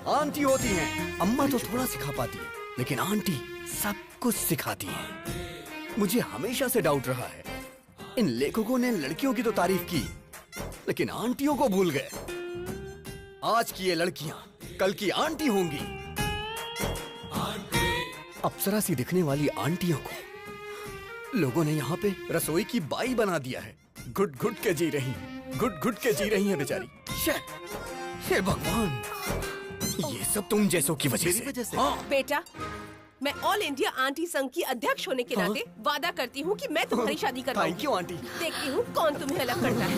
आंटी होती है। अम्मा तो थोड़ा सिखा पाती है, लेकिन आंटी सब कुछ सिखाती है। मुझे हमेशा से डाउट रहा है, इन लेखकों ने लड़कियों की तो तारीफ की, लेकिन आंटियों को भूल गए। आज की ये लड़कियां कल की आंटी होंगी। अप्सरा सी दिखने वाली आंटियों को लोगों ने यहाँ पे रसोई की बाई बना दिया है। घुट घुट के जी रही, घुट घुट के जी रही है बेचारी। हे भगवान, ये सब तुम जैसों की वजह से। हाँ। बेटा, मैं ऑल इंडिया आंटी संघ की अध्यक्ष होने के नाते वादा करती हूँ कि मैं तुम्हारी शादी करवाऊंगी। Thank you aunty. देखती हूँ कौन तुम्हें अलग करता है।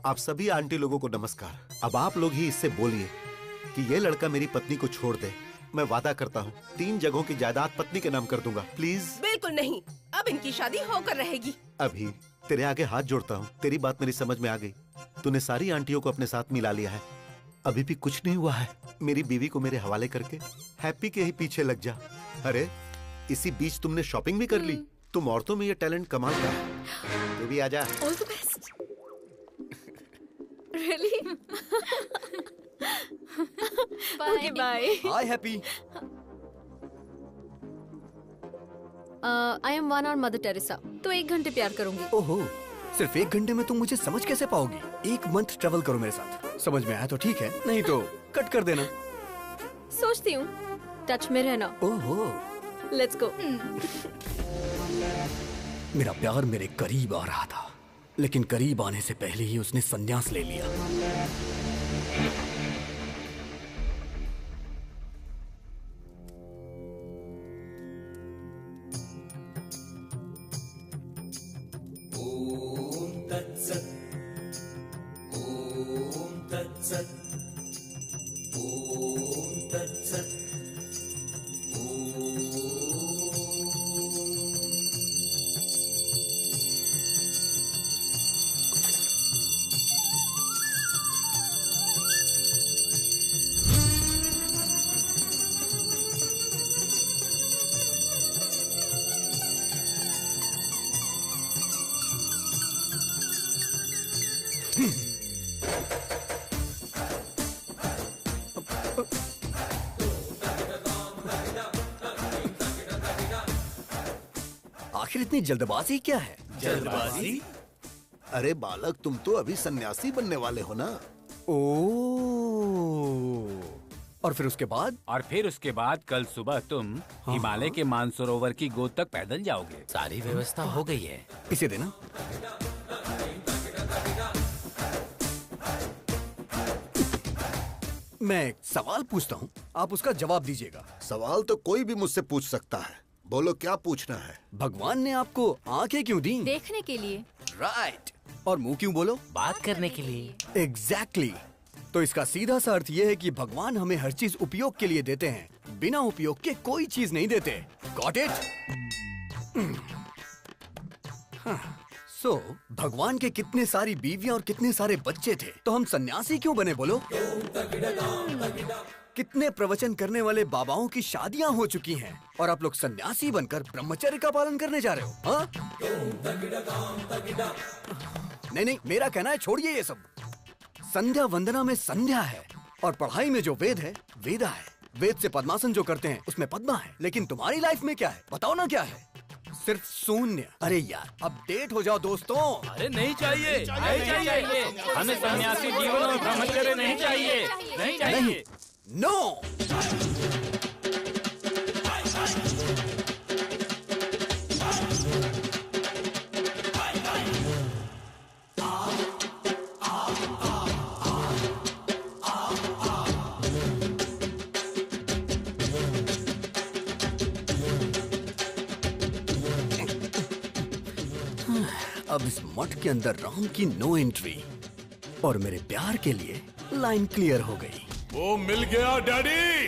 आप सभी आंटी लोगों को नमस्कार। अब आप लोग ही इससे बोलिए कि ये लड़का मेरी पत्नी को छोड़ दे। मैं वादा करता हूँ 3 जगहों की जायदाद पत्नी के नाम कर दूंगा। प्लीज। बिल्कुल नहीं, अब इनकी शादी होकर रहेगी। अभी तेरे आगे हाथ जोड़ता हूँ, तेरी बात मेरी समझ में आ गई। तूने सारी आंटियों को अपने साथ मिला लिया है, अभी भी कुछ नहीं हुआ है। मेरी बीवी को मेरे हवाले करके हैप्पी के ही पीछे लग जा। अरे इसी बीच तुमने शॉपिंग भी कर ली। तुम औरतों में ये टैलेंट कमाल का है। तू भी आजा। All the best. Really? Okay bye. Hi happy. I am 1 और मदर टेरेसा, तो 1 घंटे प्यार करूंगी। ओहो, सिर्फ 1 घंटे में तुम मुझे समझ कैसे पाओगी? 1 मंथ ट्रेवल करो मेरे साथ, समझ में आया तो ठीक है, नहीं तो कट कर देना। सोचती हूँ, टच में रहना। ओहो, लेट्स गो। मेरा प्यार मेरे करीब आ रहा था, लेकिन करीब आने से पहले ही उसने संन्यास ले लिया। ओम तत्सत, ओम तत्सत, ओम तत्सत, आखिर इतनी जल्दबाजी क्या है? जल्दबाजी? अरे बालक, तुम तो अभी सन्यासी बनने वाले हो ना। और फिर उसके बाद? और फिर उसके बाद कल सुबह तुम हिमालय के मानसरोवर की गोद तक पैदल जाओगे। सारी व्यवस्था हो गई है। इसे देना। मैं एक सवाल पूछता हूँ, आप उसका जवाब दीजिएगा। सवाल तो कोई भी मुझसे पूछ सकता है, बोलो क्या पूछना है। भगवान ने आपको आंखें क्यों दी? देखने के लिए। राइट। और मुंह क्यों बोलो? बात करने के लिए। एग्जैक्टली। तो इसका सीधा सा अर्थ ये है कि भगवान हमें हर चीज उपयोग के लिए देते हैं, बिना उपयोग के कोई चीज नहीं देते। Got it? सो भगवान के कितने सारी बीवियां और कितने सारे बच्चे थे, तो हम सन्यासी क्यों बने बोलो? कितने प्रवचन करने वाले बाबाओं की शादियां हो चुकी हैं और आप लोग सन्यासी बनकर ब्रह्मचर्य का पालन करने जा रहे हो? हाँ? नहीं, मेरा कहना है छोड़िए ये सब। संध्या वंदना में संध्या है और पढ़ाई में जो वेद है वेदा है। वेद से पद्मासन जो करते हैं उसमें पद्मा है, लेकिन तुम्हारी लाइफ में क्या है बताओ ना? क्या है? सिर्फ शून्य। अरे यार, अपडेट हो जाओ दोस्तों। अरे नहीं चाहिए, नहीं चाहिए, हमें सन्यासी जीवन और ब्रह्मचर्य नहीं चाहिए, नहीं चाहिए। नो। अब इस मठ के अंदर राम की नो एंट्री और मेरे प्यार के लिए लाइन क्लियर हो गई। वो मिल गया डैडी।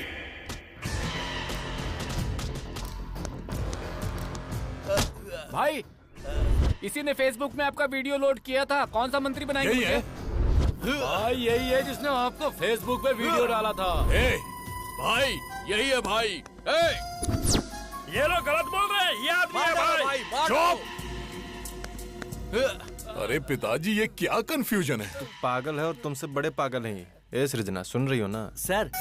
भाई, इसी ने फेसबुक में आपका वीडियो लोड किया था। कौन सा मंत्री बनाएंगे? यही है? भाई यही है जिसने आपको फेसबुक पे वीडियो डाला था। भाई यही है भाई। ये लोग गलत बोल रहे हैं। ये आदमी है भाई। चुप। अरे पिताजी, ये क्या कंफ्यूजन है? तू पागल है और तुमसे बड़े पागल हैं। ए सृजना, सुन रही हो ना? सर,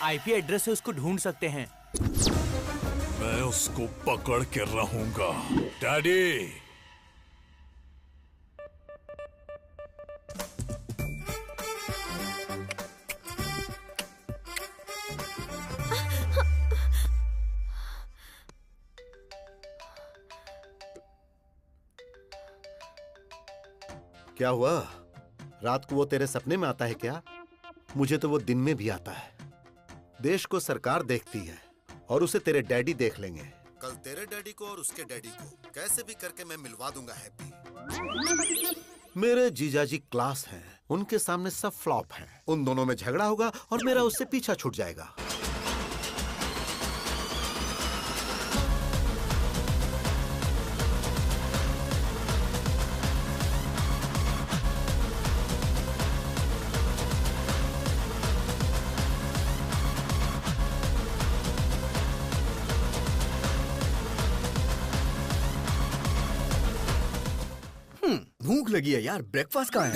आईपी एड्रेस से उसको ढूंढ सकते हैं। मैं उसको पकड़ के रहूंगा डैडी। क्या हुआ? रात को वो तेरे सपने में आता है क्या? मुझे तो वो दिन में भी आता है। देश को सरकार देखती है और उसे तेरे डैडी देख लेंगे। कल तेरे डैडी को और उसके डैडी को कैसे भी करके मैं मिलवा दूंगा हैप्पी। मेरे जीजाजी क्लास हैं, उनके सामने सब फ्लॉप हैं। उन दोनों में झगड़ा होगा और मेरा उससे पीछा छूट जाएगा। भूख लगी है यार, ब्रेकफास्ट कहाँ है?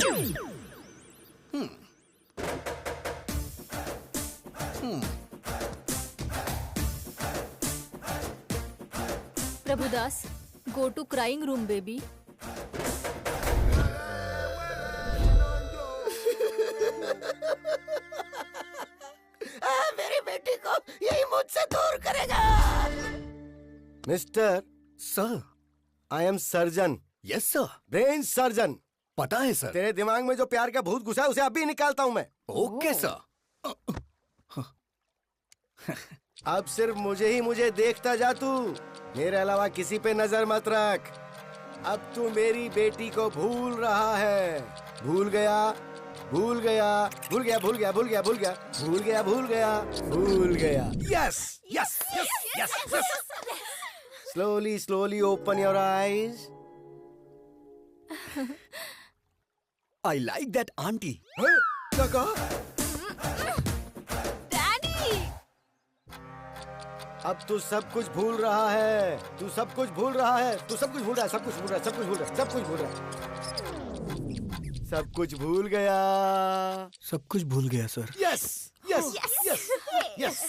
Prabhudas, go to crying room baby. मेरी बेटी को यही मुझसे दूर करेगा। Mister sir, I am surgeon. Yes sir. Brain surgeon. पता है सर। तेरे दिमाग में जो प्यार का भूत घुसा है उसे अभी निकालता हूँ मैं। Okay sir. अब सिर्फ मुझे देखता जा तू। मेरे अलावा किसी पे नजर मत रख। अब तू मेरी बेटी को भूल रहा है। भूल गया, भूल गया, भूल गया, भूल गया, भूल गया, भूल गया, भूल गया, भूल गया, भूल गया। Yes yes yes yes yes. Slowly slowly open your eyes. I like that auntie. क्या कहा? डैडी! अब तू सब कुछ भूल रहा है। तू सब कुछ भूल रहा है। तू सब कुछ भूल रहा है। सब कुछ भूल रहा है। सब कुछ भूल रहा है। सब कुछ भूल रहा है। सब कुछ भूल गया। सब कुछ भूल गया sir. Yes yes yes yes.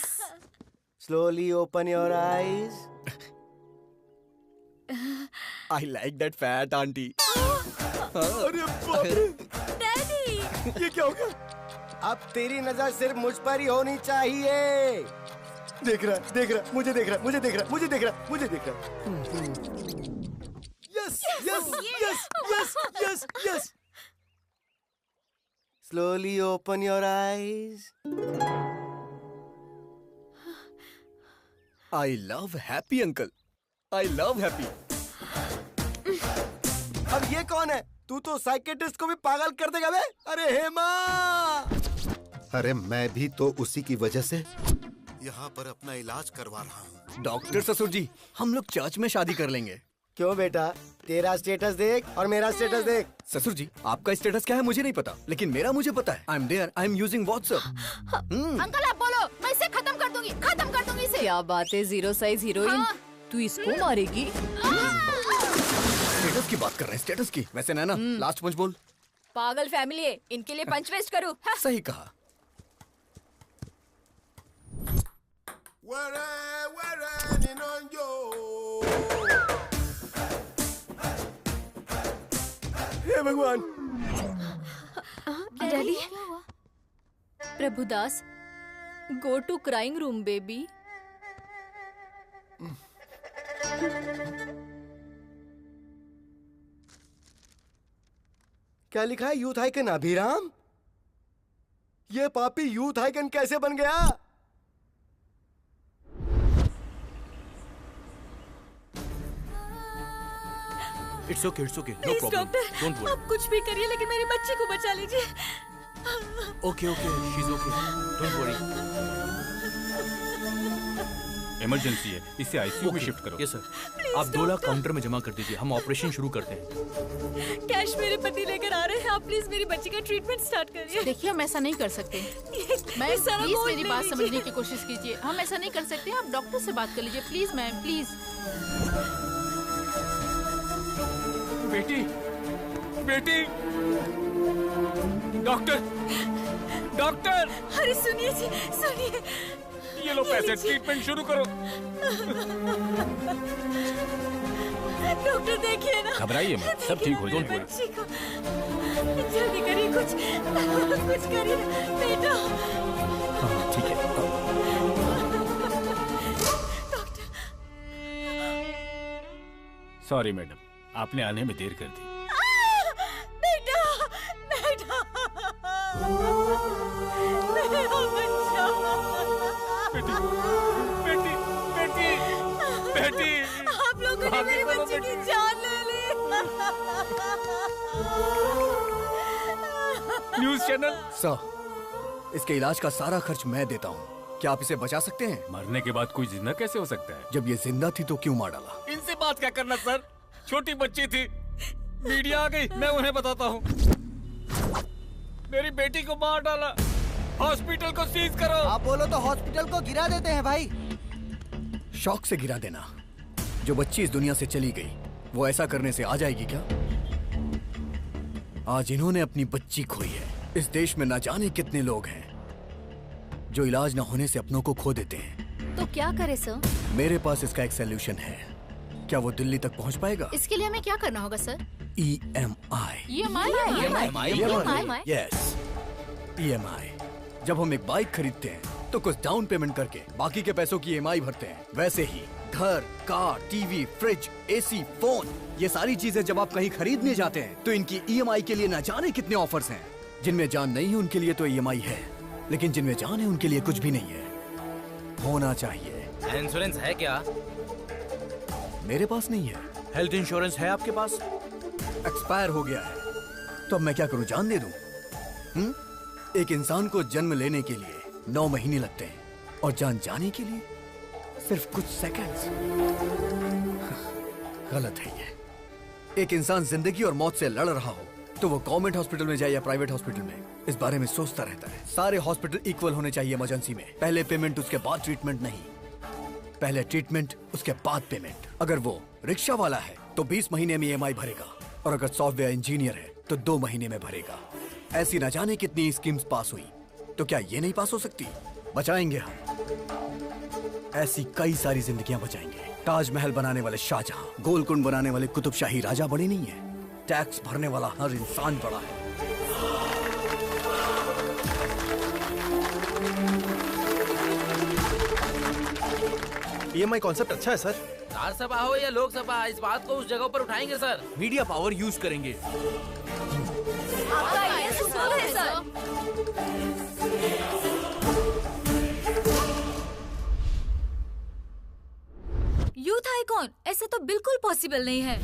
Slowly open your eyes. I like that fat auntie. अरे बाप रे! डैडी! ये क्या हो गया? अब तेरी नजर सिर्फ मुझ पर ही होनी चाहिए। देख रहा, देख रहा, मुझे देख रहा, मुझे देख रहा, मुझे देख रहा, मुझे देख रहा। Yes yes yes yes yes yes. Slowly open your eyes. I love happy uncle. I love happy. अब ये कौन है? तू तो साइकेट्रिस्ट को भी पागल कर देगा बे। अरे हेमा! अरे मैं भी तो उसी की वजह से यहाँ पर अपना इलाज करवा रहा हूँ। डॉक्टर ससुर जी, हम लोग चर्च में शादी कर लेंगे। क्यों बेटा? तेरा स्टेटस देख और मेरा स्टेटस देख। ससुर जी, आपका स्टेटस क्या है मुझे नहीं पता, लेकिन मेरा मुझे पता है। I am there, I am using WhatsApp. Uncle आप बोलो, मैं इसे खत्म कर दूंगी, खत्म कर दूंगी इसे। क्या बात है जीरो साइज हीरोइन, तू इसको मारेगी? स्टेटस की बात कर रहे हैं, स्टेटस की। वैसे नैना, लास्ट पंच बोल। पागल फैमिली है, इनके लिए पंच वेस्ट करूं? सही कहा। हे भगवान! Daddy, Prabhudas, go to crying room baby. क्या लिखा है यूथ आइकन अभिराम? ये पापी यूथ आइकन कैसे बन गया? It's okay, no please problem, doctor, don't worry. आप कुछ भी करिए लेकिन मेरी बच्ची को बचा लीजिए। Okay, she is okay, don't worry. Emergency है, इसे आईसीयू में शिफ्ट करो। Yes sir. आप 2 लाख काउंटर में जमा कर दीजिए, हम ऑपरेशन शुरू करते हैं। कैश मेरे पति लेकर आ रहे हैं, आप प्लीज मेरी बच्ची का ट्रीटमेंट स्टार्ट करिए। देखिए, हम ऐसा नहीं कर सकते। मैम प्लीज मेरी बात समझने की कोशिश कीजिए। हम ऐसा नहीं कर सकते, आप डॉक्टर से बात कर लीजिए प्लीज मैम, प्लीज। बेटी, बेटी, डॉक्टर, डॉक्टर। अरे सुनिए जी, सुनिए। ये लो पैसे, ट्रीटमेंट शुरू करो। डॉक्टर देखिए ना। घबराइए मत, सब ठीक हो जाएगा। बच्ची को जल्दी करिए, कुछ करिए बेटा। ठीक है। सॉरी मैडम, आपने आने में देर कर दी। बेटा, बेटा, मेरा बच्चा। बेटी, बेटी, बेटी, बेटी। आप लोगों ने मेरी बच्ची की जान ले ली। News channel. सर, इसके इलाज का सारा खर्च मैं देता हूँ। क्या आप इसे बचा सकते हैं? मरने के बाद कोई जिंदा कैसे हो सकता है? जब ये जिंदा थी तो क्यों मार डाला? इनसे बात क्या करना सर, छोटी बच्ची थी, मीडिया आ गई, मैं उन्हें बताता हूँ। मेरी बेटी को मार डाला, हॉस्पिटल को सीज करो। आप बोलो तो हॉस्पिटल को गिरा देते हैं भाई। शौक से गिरा देना। जो बच्ची इस दुनिया से चली गई, वो ऐसा करने से आ जाएगी क्या? आज इन्होंने अपनी बच्ची खोई है। इस देश में ना जाने कितने लोग हैं जो इलाज न होने से अपनों को खो देते हैं। तो क्या करे सर? मेरे पास इसका एक सलूशन है। क्या वो दिल्ली तक पहुंच पाएगा? इसके लिए हमें क्या करना होगा सर? EMI। Yes, EMI। जब हम एक बाइक खरीदते हैं तो कुछ डाउन पेमेंट करके बाकी के पैसों की EMI भरते हैं। वैसे ही घर, car, TV, fridge, AC, phone, ये सारी चीजें जब आप कहीं खरीदने जाते हैं तो इनकी EMI के लिए ना जाने कितने ऑफर्स हैं। जिनमें जान नहीं है उनके लिए तो EMI है, लेकिन जिनमें जान है उनके लिए कुछ भी नहीं है। होना चाहिए। इंश्योरेंस है क्या? मेरे पास नहीं है। हेल्थ इंश्योरेंस है आपके पास? एक्सपायर हो गया है। तो अब मैं क्या करूं, जान दे दूं? एक इंसान को जन्म लेने के लिए 9 महीने लगते हैं और जान जाने के लिए सिर्फ कुछ सेकंड्स। गलत है ये। एक इंसान जिंदगी और मौत से लड़ रहा हो तो वो गवर्नमेंट हॉस्पिटल में जाए या प्राइवेट हॉस्पिटल में, इस बारे में सोचता रहता है। सारे हॉस्पिटल इक्वल होने चाहिए इमरजेंसी में। पहले पेमेंट उसके बाद ट्रीटमेंट नहीं, पहले ट्रीटमेंट उसके बाद पेमेंट। अगर वो रिक्शा वाला है तो 20 महीने में EMI भरेगा, और अगर सॉफ्टवेयर इंजीनियर है तो 2 महीने में भरेगा। ऐसी न जाने कितनी स्कीम्स पास हुई, तो क्या ये नहीं पास हो सकती? बचाएंगे हम। ऐसी कई सारी जिंदगियां बचाएंगे। ताजमहल बनाने वाले शाहजहां, गोलकुंड बनाने वाले कुतुबशाही राजा बड़े नहीं है। टैक्स भरने वाला हर इंसान बड़ा है। EMI कॉन्सेप्ट अच्छा है सर। राज्यसभा हो या लोकसभा, इस बात को उस जगह पर उठाएंगे सर। मीडिया पावर यूज करेंगे। आपका ये सुपर है सर। यूथ आइकॉन, ऐसा तो बिल्कुल पॉसिबल नहीं है।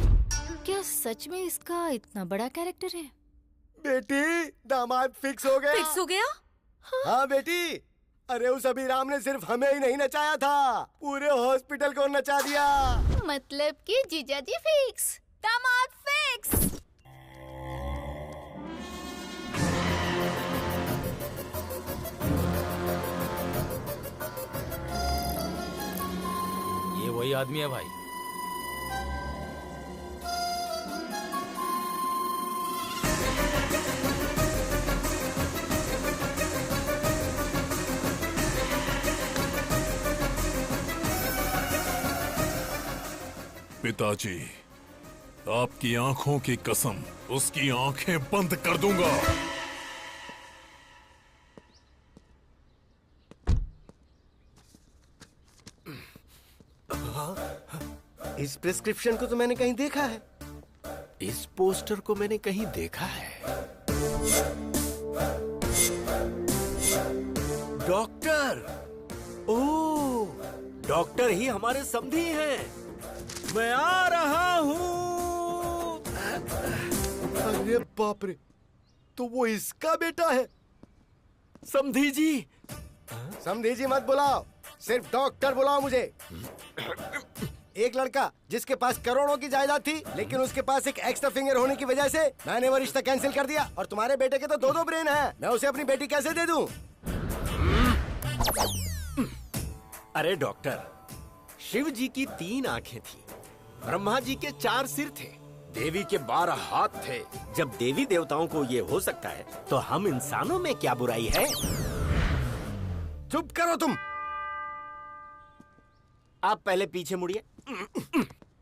क्या सच में इसका इतना बड़ा कैरेक्टर है? बेटी, दामाद फिक्स हो गया। फिक्स हो गया? हाँ बेटी। अरे उस अभिराम ने सिर्फ हमें ही नहीं नचाया था, पूरे हॉस्पिटल को नचा दिया। मतलब कि जीजाजी फिक्स, दामाद फिक्स। ये वही आदमी है भाई। पिताजी, आपकी आंखों की कसम, उसकी आंखें बंद कर दूंगा। इस प्रिस्क्रिप्शन को तो मैंने कहीं देखा है। इस पोस्टर को मैंने कहीं देखा है। डॉक्टर, ओह, डॉक्टर ही हमारे समधी हैं। मैं आ रहा हूँ। अरे बाप रे, तो वो इसका बेटा है। समधी जी। समधी जी मत बुलाओ, सिर्फ डॉक्टर बुलाओ मुझे। एक लड़का जिसके पास करोड़ों की जायदाद थी, लेकिन उसके पास एक एक्स्ट्रा फिंगर होने की वजह से मैंने वो रिश्ता कैंसिल कर दिया। और तुम्हारे बेटे के तो 2-2 ब्रेन हैं। मैं उसे अपनी बेटी कैसे दे दूं? अरे डॉक्टर, शिव जी की 3 आंखें थी, ब्रह्मा जी के 4 सिर थे, देवी के 12 हाथ थे। जब देवी देवताओं को ये हो सकता है, तो हम इंसानों में क्या बुराई है? चुप करो तुम। आप पहले पीछे मुड़िए।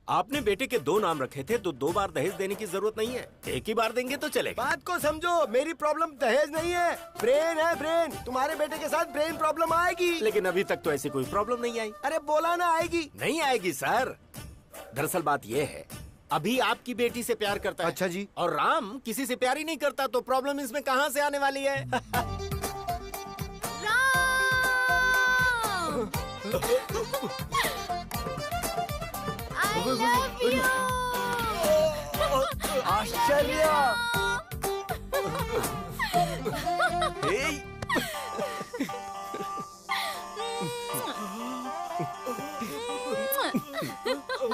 आपने बेटे के 2 नाम रखे थे, तो 2 बार दहेज देने की जरूरत नहीं है। एक ही बार देंगे तो चलेगा। बात को समझो, मेरी प्रॉब्लम दहेज नहीं है, ब्रेन है ब्रेन। तुम्हारे बेटे के साथ ब्रेन प्रॉब्लम आएगी। लेकिन अभी तक तो ऐसी कोई प्रॉब्लम नहीं आई। अरे बोला ना आएगी। नहीं आएगी सर। दरअसल बात ये है, अभी आपकी बेटी से प्यार करता है। अच्छा जी। और राम किसी से प्यार ही नहीं करता, तो प्रॉब्लम इसमें कहाँ से आने वाली है? आश्चर्य।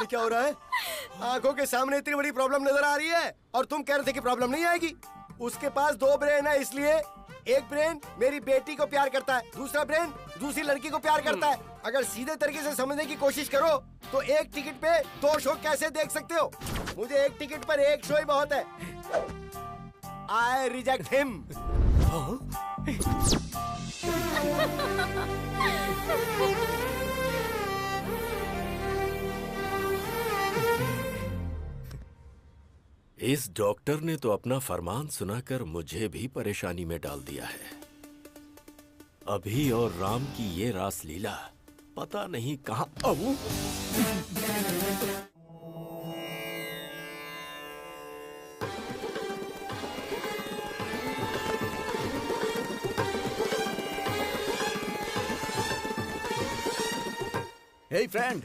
क्या हो रहा है? आंखों के सामने इतनी बड़ी प्रॉब्लम नजर आ रही है और तुम कह रहे थे कि प्रॉब्लम नहीं आएगी। उसके पास 2 ब्रेन है, इसलिए एक ब्रेन मेरी बेटी को प्यार करता है, दूसरा ब्रेन दूसरी लड़की को प्यार करता है। अगर सीधे तरीके से समझने की कोशिश करो तो एक टिकट पे 2 शो कैसे देख सकते हो? मुझे एक टिकट पर 1 शो ही बहुत है। I reject him. इस डॉक्टर ने तो अपना फरमान सुनाकर मुझे भी परेशानी में डाल दिया है। अभी और राम की ये रासलीला पता नहीं कहां। हे फ्रेंड,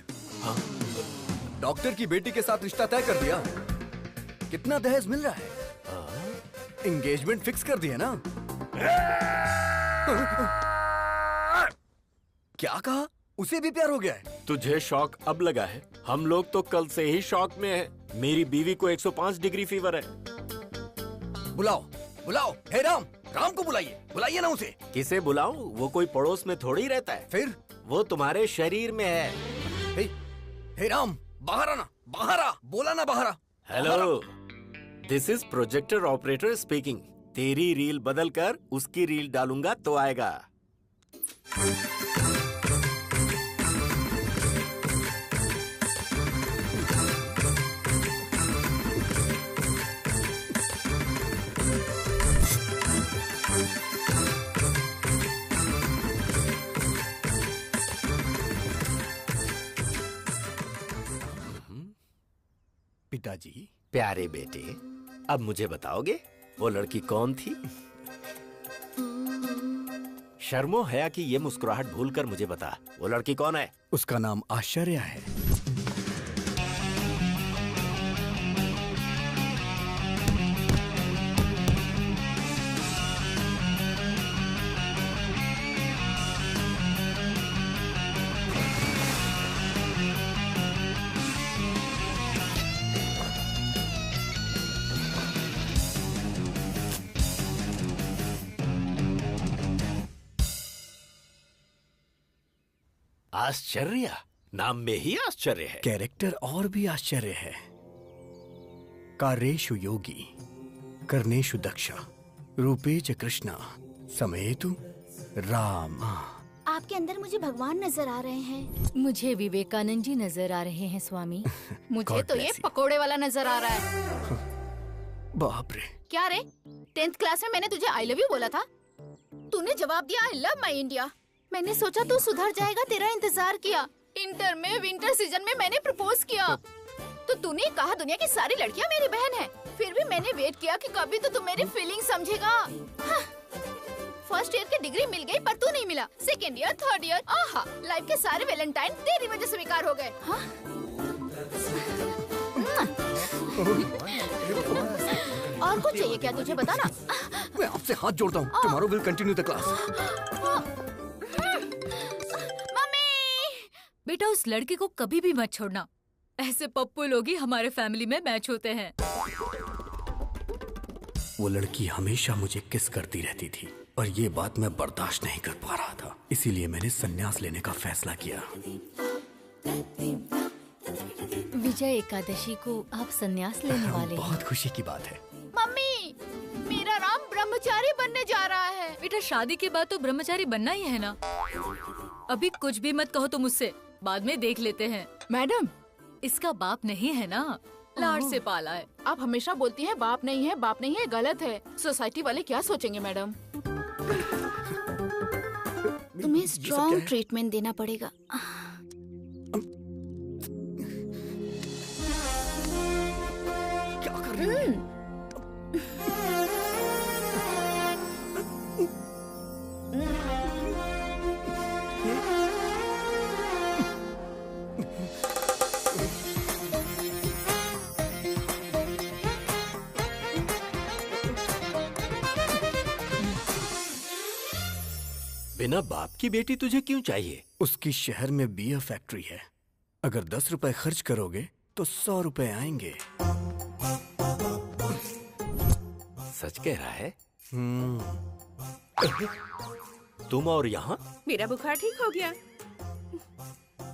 डॉक्टर की बेटी के साथ रिश्ता तय कर दिया। कितना दहेज मिल रहा है? एंगेजमेंट फिक्स कर दिया ना? क्या कहा? उसे भी प्यार हो गया है? तुझे शॉक अब लगा है? हम लोग तो कल से ही शॉक में हैं। मेरी बीवी को 105 डिग्री फीवर है। बुलाओ, बुलाओ। हे राम, राम को बुलाइए, बुलाइए ना उसे। किसे बुलाऊं? वो कोई पड़ोस में थोड़ी रहता है। फिर वो तुम्हारे शरीर में है। हे राम, बाहर आना, बाहर आ, बोला ना बाहर आ। Hello, this is projector operator speaking. तेरी रील बदल कर उसकी रील डालूंगा तो आएगा। पिताजी। प्यारे बेटे, अब मुझे बताओगे वो लड़की कौन थी? शर्मो हया की ये मुस्कुराहट भूलकर मुझे बता, वो लड़की कौन है? उसका नाम आश्चर्य है। आश्चर्य, नाम में ही आश्चर्य है। कैरेक्टर और भी आश्चर्य है। कार्येषु योगी, कर्णेषु दक्षा, रूपेच कृष्णा, समेतु राम। आपके अंदर मुझे भगवान नजर आ रहे हैं। मुझे विवेकानंद जी नजर आ रहे हैं स्वामी। मुझे God तो ये bless you. पकोड़े वाला नजर आ रहा है। बाप रे। क्या रे, 10th क्लास में मैंने तुझे आई लव यू बोला था, तूने जवाब दिया आई लव माई इंडिया। मैंने सोचा तू सुधर जाएगा, तेरा इंतजार किया। इंटर में विंटर सीजन में मैंने प्रपोज किया तो तूने कहा दुनिया की सारी लड़कियां मेरी बहन है। फिर भी मैंने वेट किया कि कभी तो तू मेरी फीलिंग समझेगा। हाँ। फर्स्ट ईयर की डिग्री मिल गई पर तू नहीं मिला। सेकेंड ईयर, थर्ड ईयर, आहा, लाइफ के सारे वैलेंटाइन तेरी वजह से बेकार हो गए। हाँ? और कुछ चाहिए क्या तुझे, बता ना। मैं आपसे हाथ जोड़ता हूँ। Tomorrow will continue the class. बेटा उस लड़के को कभी भी मत छोड़ना। ऐसे पप्पू लोग ही हमारे फैमिली में मैच होते हैं। वो लड़की हमेशा मुझे किस करती रहती थी और ये बात मैं बर्दाश्त नहीं कर पा रहा था। इसीलिए मैंने संन्यास लेने का फैसला किया। विजय एकादशी को आप संन्यास लेने वाले हैं। बहुत खुशी की बात है। मम्मी, मेरा राम ब्रह्मचारी बनने जा रहा है। बेटा शादी के बाद तो ब्रह्मचारी बनना ही है ना। अभी कुछ भी मत कहो तुम मुझसे, बाद में देख लेते हैं। मैडम, इसका बाप नहीं है ना, लाड से पाला है। आप हमेशा बोलती हैं बाप नहीं है, बाप नहीं है, गलत है। सोसाइटी वाले क्या सोचेंगे मैडम? तुम्हें स्ट्रॉन्ग ट्रीटमेंट देना पड़ेगा। क्या कर रही हो? बिना बाप की बेटी तुझे क्यों चाहिए? उसकी शहर में बियर फैक्ट्री है। अगर 10 रुपए खर्च करोगे तो 100 रुपए आएंगे। सच कह रहा है? तुम और यहाँ? मेरा बुखार ठीक हो गया।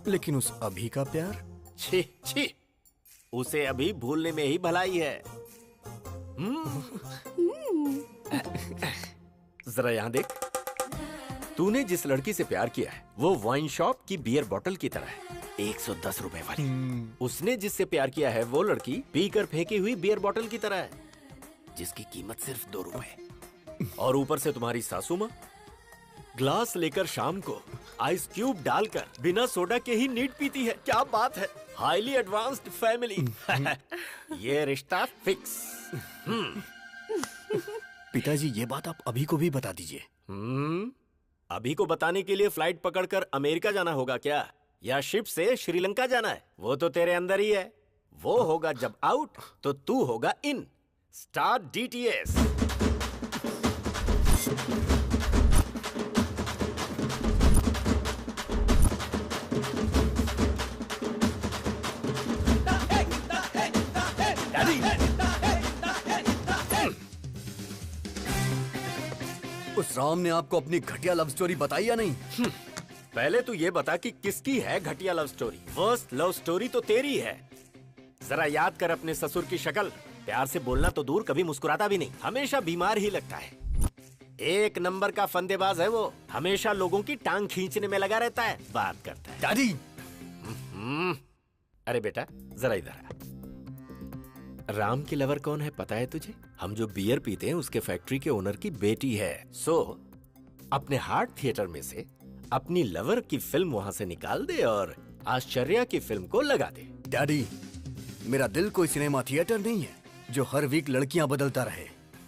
लेकिन उस अभी का प्यार? छी छी, उसे अभी भूलने में ही भलाई है। जरा यहाँ देख, तूने जिस लड़की से प्यार किया है वो वाइन शॉप की बियर बोतल की तरह है, 110 रुपए वाली। उसने जिससे प्यार किया है वो लड़की पीकर फेंकी हुई बियर बोतल की तरह है, जिसकी कीमत सिर्फ 2 रुपए। और ऊपर से तुम्हारी सासू माँ ग्लास लेकर शाम को आइस क्यूब डालकर बिना सोडा के ही नीट पीती है। क्या बात है, हाईली एडवांस्ड फैमिली। ये रिश्ता फिक्स। पिताजी, ये बात आप अभी को भी बता दीजिए। अभी को बताने के लिए फ्लाइट पकड़कर अमेरिका जाना होगा क्या, या शिप से श्रीलंका जाना है? वो तो तेरे अंदर ही है। वो होगा जब आउट तो तू होगा इन। Start DTS। उस राम ने आपको अपनी घटिया लव स्टोरी बताई या नहीं? पहले तू ये बता कि किसकी है घटिया love story. Worst love story तो तेरी है। जरा याद कर अपने ससुर की शक्ल। प्यार से बोलना तो दूर, कभी मुस्कुराता भी नहीं, हमेशा बीमार ही लगता है। एक नंबर का फंदेबाज है वो, हमेशा लोगों की टांग खींचने में लगा रहता है, बात करता है। दादी! अरे बेटा जरा इधर आ। राम की लवर कौन है पता है तुझे? हम जो बियर पीते हैं उसके फैक्ट्री के ओनर की बेटी है। सो अपने हार्ट थिएटर में से अपनी लवर की फिल्म वहां से निकाल दे और आश्चर्या की फिल्म को लगा दे। डैडी, मेरा दिल कोई सिनेमा थिएटर नहीं है जो हर वीक लड़कियां बदलता रहे।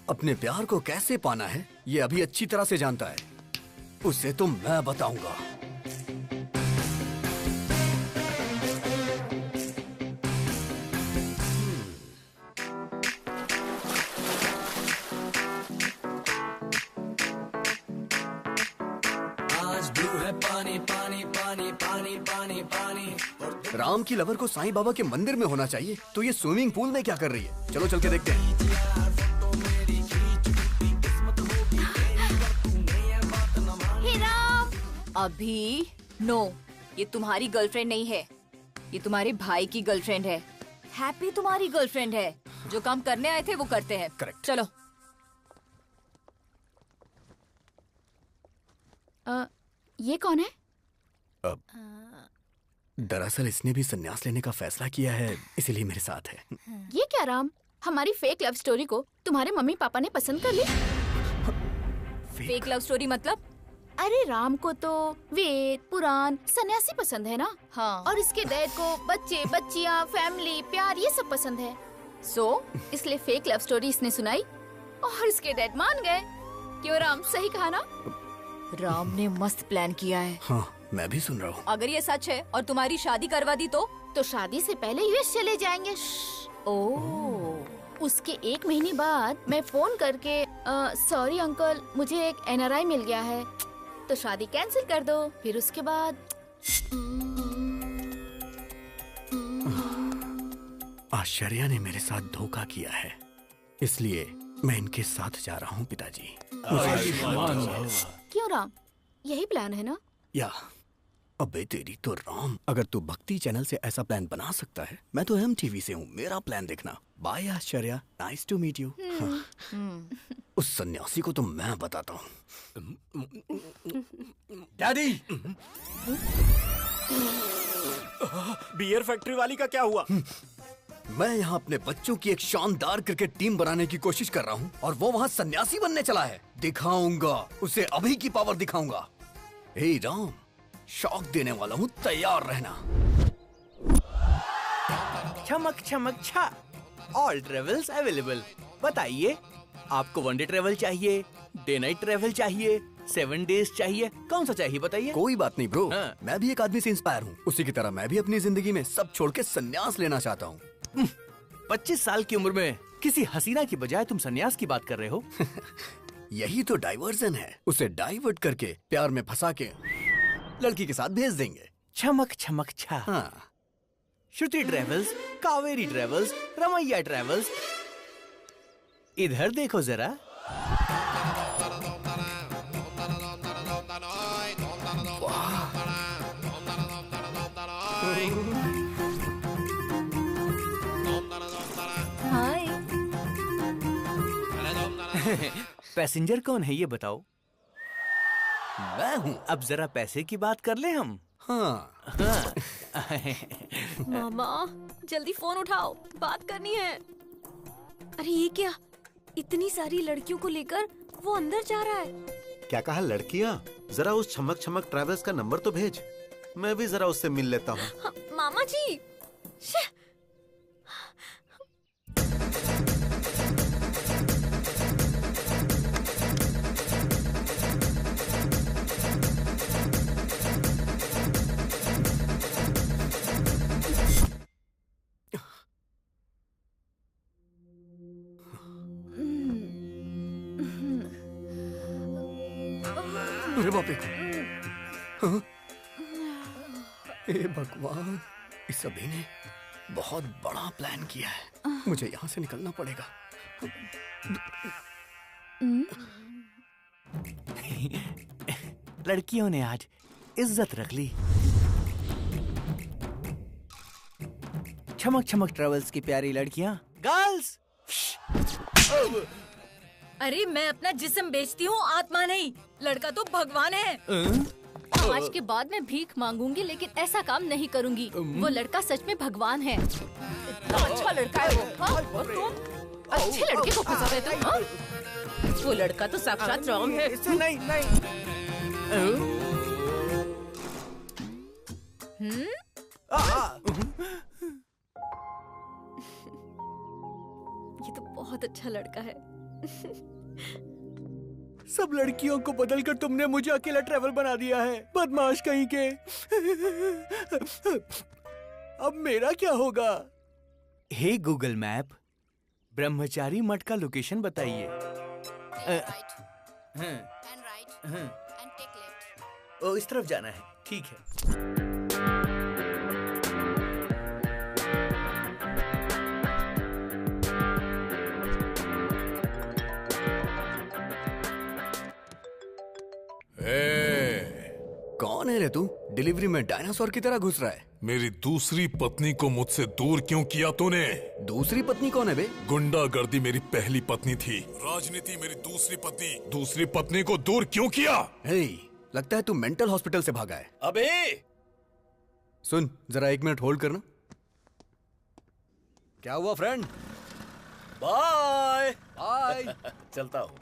अपने प्यार को कैसे पाना है ये अभी अच्छी तरह से जानता है, उसे तो मैं बताऊंगा। राम की लवर को साईं बाबा के मंदिर में होना चाहिए, तो ये स्विमिंग पूल में क्या कर रही है? चलो चल के देखते हैं। हे राम! अभी नो, ये तुम्हारी गर्लफ्रेंड नहीं है, ये तुम्हारे भाई की गर्लफ्रेंड है। हैप्पी तुम्हारी गर्लफ्रेंड है। जो काम करने आए थे वो करते हैं। करेक्ट। चलो। ये कौन है? दरअसल इसने भी संन्यास लेने का फैसला किया है, इसीलिए मेरे साथ है। ये क्या राम, हमारी फेक लव स्टोरी को तुम्हारे मम्मी पापा ने पसंद कर ली? फेक लव स्टोरी मतलब? अरे राम को तो वेद, पुराण, सन्यासी पसंद है ना। हाँ। और इसके डैड को बच्चे, बच्चियाँ, फैमिली, प्यार ये सब पसंद है। इसलिए फेक लव स्टोरी इसने सुनाई और इसके डैड मान गए। क्यों राम, सही कहा ना? राम ने मस्त प्लान किया है। हाँ, मैं भी सुन रहा हूँ। अगर ये सच है और तुम्हारी शादी करवा दी तो शादी से पहले यूएस चले जाएंगे। उसके 1 महीने बाद मैं फोन करके सॉरी अंकल, मुझे एक NRI मिल गया है, तो शादी कैंसिल कर दो। फिर उसके बाद आश्चर्या ने मेरे साथ धोखा किया है, इसलिए मैं इनके साथ जा रहा हूँ पिताजी। क्यों राम, यही प्लान है ना? या अबे तेरी तो राम, अगर तू भक्ति चैनल से ऐसा प्लान बना सकता है, मैं तो MTV से हूँ, मेरा प्लान देखना। Bye Ashcharya, nice to meet you. उस सन्यासी को तो मैं बताता हूँ। डैडी, बियर फैक्ट्री वाली का क्या हुआ? मैं यहाँ अपने बच्चों की एक शानदार क्रिकेट टीम बनाने की कोशिश कर रहा हूँ और वो वहाँ सन्यासी बनने चला है। दिखाऊंगा उसे, अभी की पावर दिखाऊंगा। हे राम, शॉक देने वाला हूँ, तैयार रहना। चमक चमक छा, ऑल ट्रेवल्स अवेलेबल। बताइए, आपको 1 डे ट्रेवल चाहिए, डे नाइट ट्रेवल चाहिए, 7 डेज चाहिए, कौन सा चाहिए बताइए? कोई बात नहीं ब्रो, हाँ। मैं भी एक आदमी से इंस्पायर हूँ। उसी की तरह मैं भी अपनी जिंदगी में सब छोड़ के संन्यास लेना चाहता हूँ। 25 साल की उम्र में किसी हसीना की बजाय तुम सन्यास की बात कर रहे हो? यही तो डाइवर्जन है। उसे डाइवर्ट करके प्यार में फंसा के लड़की के साथ भेज देंगे। चमक चमक छा। हाँ। Shruti travels, Kaveri travels, Ramaiya travels, इधर देखो जरा। हाय। पैसेंजर कौन है ये बताओ? मैं हूँ। अब जरा पैसे की बात कर ले हम। हाँ। मामा जल्दी फोन उठाओ, बात करनी है। अरे ये क्या, इतनी सारी लड़कियों को लेकर वो अंदर जा रहा है। क्या कहा लड़कियाँ? जरा उस छमक छमक ट्रैवल्स का नंबर तो भेज, मैं भी जरा उससे मिल लेता हूँ। हाँ, मामा जी। अरे बाप रे, हाँ? हे भगवान, इस सभी ने बहुत बड़ा प्लान किया है। मुझे यहाँ से निकलना पड़ेगा। लड़कियों ने आज इज्जत रख ली। चमक चमक ट्रेवल्स की प्यारी लड़कियां, गर्ल्स। अरे मैं अपना जिस्म बेचती हूँ, आत्मा नहीं। लड़का तो भगवान है। आज के बाद मैं भीख मांगूंगी, लेकिन ऐसा काम नहीं करूंगी। वो लड़का सच में भगवान है। इतना अच्छा लड़का है वो। हाँ? और तुम अच्छे लड़के को फंसा रहे तुम। हाँ? वो लड़का तो साक्षात राम है। नहीं नहीं। ये तो बहुत अच्छा लड़का है। सब लड़कियों को बदलकर तुमने मुझे अकेला ट्रैवल बना दिया है, बदमाश कहीं के। अब मेरा क्या होगा? हे गूगल मैप, ब्रह्मचारी मठ का लोकेशन बताइए। ओ, इस तरफ जाना है, ठीक है। कौन है रे तू? डिलीवरी में डायनासोर की तरह घुस रहा है। मेरी दूसरी पत्नी को मुझसे दूर क्यों किया तूने? दूसरी पत्नी कौन है बे? गुंडागर्दी मेरी पहली पत्नी थी, राजनीति मेरी दूसरी पत्नी। दूसरी पत्नी को दूर क्यों किया? हे, लगता है तू मेंटल हॉस्पिटल से भागा है। अबे सुन, जरा 1 मिनट होल्ड करना। क्या हुआ फ्रेंड? Bye bye. चलता हूँ।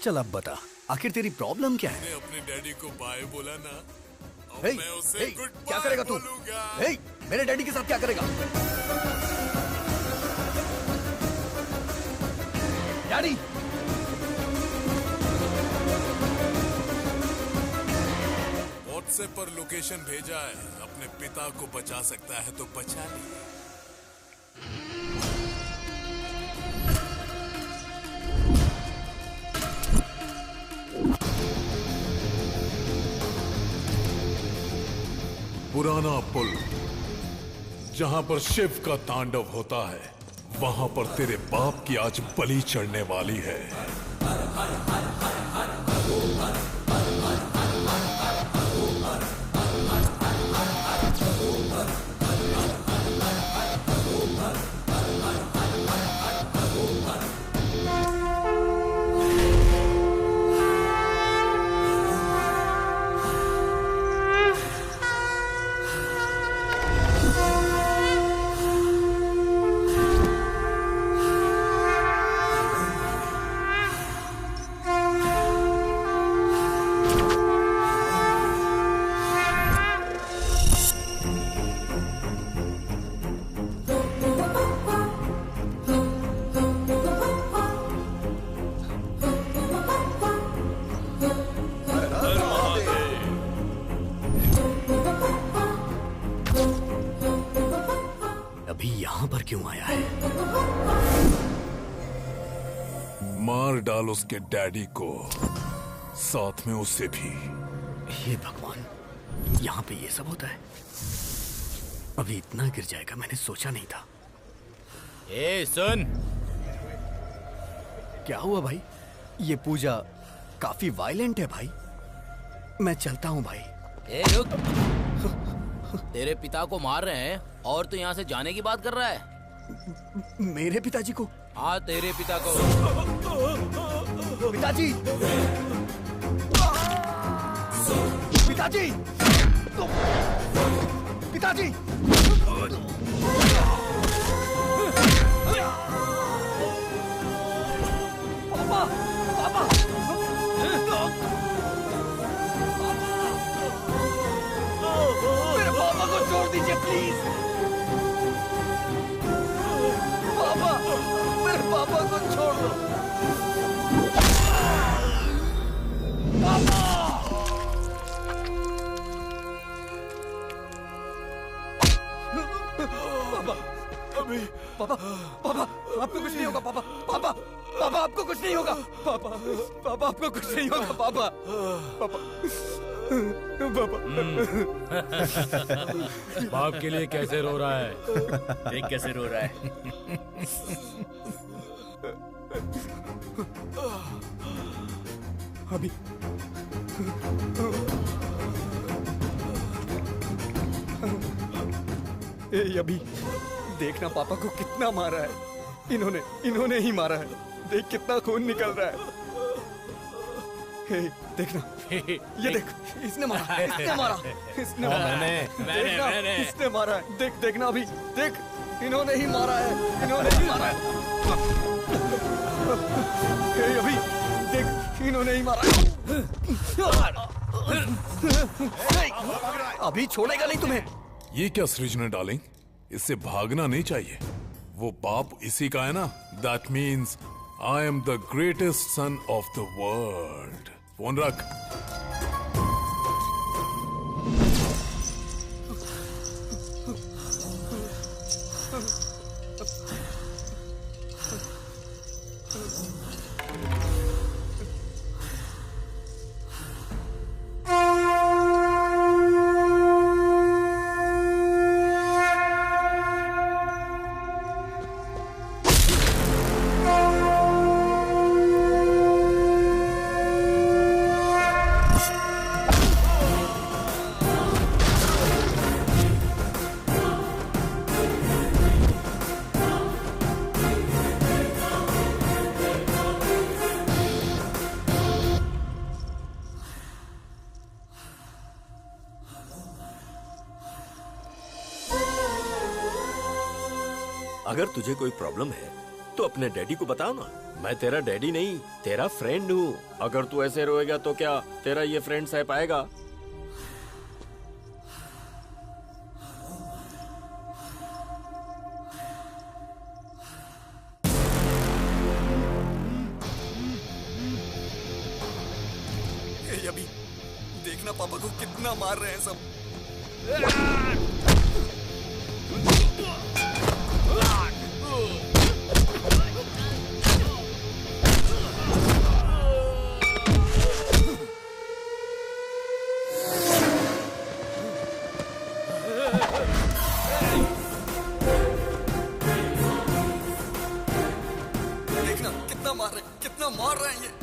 चल अब बता, आखिर तेरी प्रॉब्लम क्या है? अपने डैडी को बाय बोला ना, अब हे, मैं उसे हे, गुड क्या बाय करेगा तू? बोलूंगा। हे, मेरे डैडी के साथ क्या करेगा? डैडी! व्हाट्सएप पर लोकेशन भेजा है, अपने पिता को बचा सकता है तो बचा ले। पुराना पुल जहां पर शिव का तांडव होता है, वहां पर तेरे बाप की आज बलि चढ़ने वाली है। अभी यहाँ पर क्यों आया है? मार डाल उसके डैडी को, साथ में उसे भी। हे भगवान, यहाँ पे ये सब होता है? अभी इतना गिर जाएगा मैंने सोचा नहीं था। ए सुन, क्या हुआ भाई? ये पूजा काफी वायलेंट है भाई। मैं चलता हूँ भाई। ए रुक, तेरे पिता को मार रहे हैं और तू यहाँ से जाने की बात कर रहा है? मेरे पिताजी को? हाँ, तेरे पिता को। पिताजी! पिताजी! पिताजी! पापा! पापा! मेरे पापा को छोड़ दीजिए प्लीज। पापा, मेरे पापा को छोड़ दो। पापा! पापा, अभी पापा, पापा, आपको कुछ नहीं होगा पापा, पापा, पापा आपको कुछ नहीं होगा, पापा, पापा आपको कुछ नहीं होगा, पापा, पापा, बाप के लिए कैसे रो रहा है? देख कैसे रो रहा है। अभी अभी देखना पापा को कितना मारा है। इन्होंने ही मारा है। देख कितना खून निकल रहा है। हे, देखना, ये देख, इसने मारा, इसने मारा, इसने मारा, देखना, इसने मारा है। देख, देखना अभी, देख, इन्होंने ही मारा है, इन्होंने ही मारा है। हे, अभी देख, इन्होंने ही मारा है। अभी छोड़ेगा नहीं तुम्हें। ये क्या सृजना डार्लिंग, इससे भागना नहीं चाहिए। वो बाप इसी का है ना। That means I am the greatest son of the world. Phone रख। अगर तुझे कोई प्रॉब्लम है तो अपने डैडी को बताओ ना। मैं तेरा डैडी नहीं, तेरा फ्रेंड हूँ। अगर तू ऐसे रोएगा तो क्या तेरा ये फ्रेंड सह पाएगा? अभी देखना पापा को कितना मार रहे हैं सब। देखना कितना मार रहे हैं ये।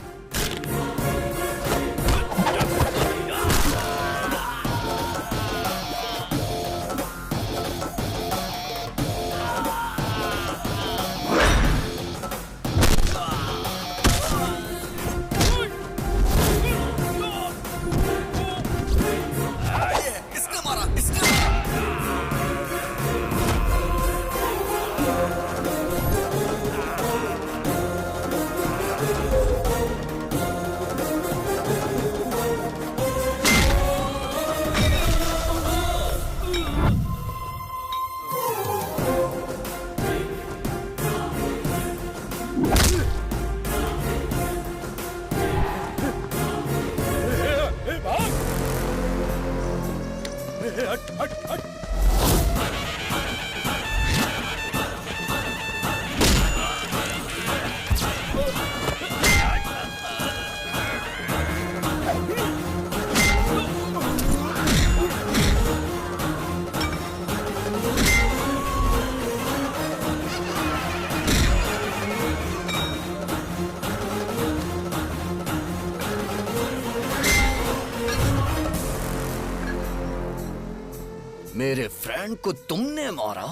मेरे फ्रेंड को तुमने मारा?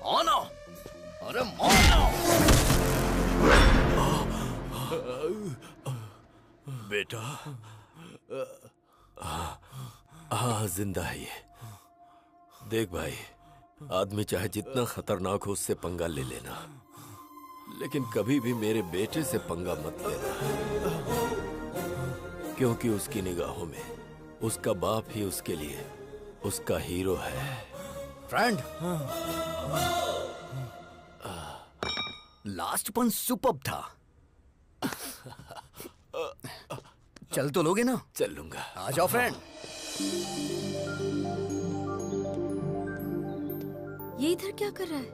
आना, अरे मारना। बेटा, हाँ जिंदा है ये। देख भाई, आदमी चाहे जितना खतरनाक हो उससे पंगा ले लेना, लेकिन कभी भी मेरे बेटे से पंगा मत लेना, क्योंकि उसकी निगाहों में उसका बाप ही उसके लिए उसका हीरो है। फ्रेंड, लास्ट पंच सुपर्ब था। चल तो लोगे ना? चल लूंगा। आ जाओ फ्रेंड। ये इधर क्या कर रहा है?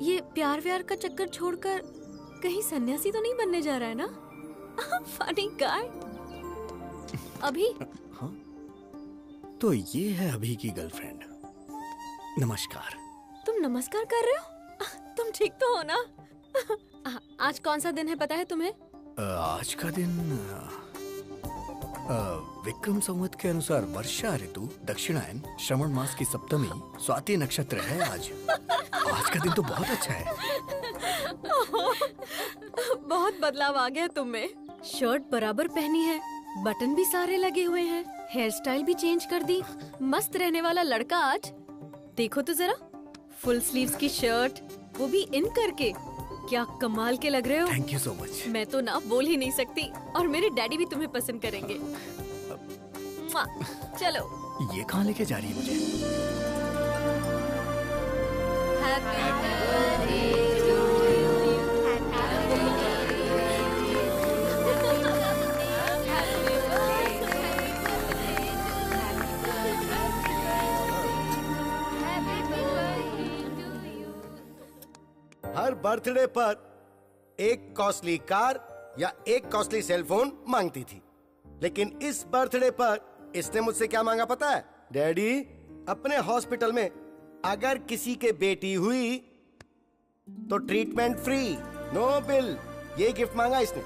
ये प्यार व्यार का चक्कर छोड़कर कहीं सन्यासी तो नहीं बनने जा रहा है ना? Funny guy. अभी तो ये है अभी की गर्लफ्रेंड। नमस्कार। तुम नमस्कार कर रहे हो? तुम ठीक तो हो ना? आज कौन सा दिन है पता है तुम्हें? आज का दिन विक्रम संवत के अनुसार वर्षा ऋतु, दक्षिणायन, श्रवण मास की सप्तमी, स्वाति नक्षत्र है आज। आज का दिन तो बहुत अच्छा है। बहुत बदलाव आ गया तुम में। शर्ट बराबर पहनी है, बटन भी सारे लगे हुए हैं, हेयर स्टाइल भी चेंज कर दी। मस्त रहने वाला लड़का आज। देखो तो जरा, फुल स्लीव्स की शर्ट, वो भी इन करके। क्या कमाल के लग रहे हो। Thank you so much. मैं तो ना बोल ही नहीं सकती, और मेरे डैडी भी तुम्हें पसंद करेंगे। चलो। ये कहाँ लेके जा रही है मुझे? Happy birthday to you. हर बर्थडे पर एक कॉस्टली कार या एक कॉस्टली सेलफोन मांगती थी, लेकिन इस बर्थडे पर इसने मुझसे क्या मांगा पता है? डैडी, अपने हॉस्पिटल में अगर किसी के बेटी हुई तो ट्रीटमेंट फ्री, नो बिल। ये गिफ्ट मांगा इसने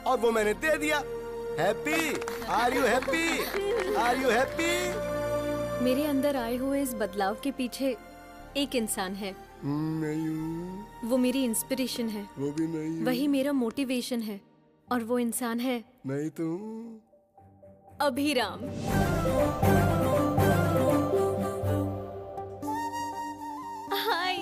और वो मैंने दे दिया। Happy? Are you happy? Are you happy? मेरे अंदर आए हुए इस बदलाव के पीछे एक इंसान है। नहीं हूँ। वो मेरी इंस्पिरेशन है। वो भी नहीं हूँ। वही मेरा मोटिवेशन है, और वो इंसान है नहीं तो अभिराम। हाय।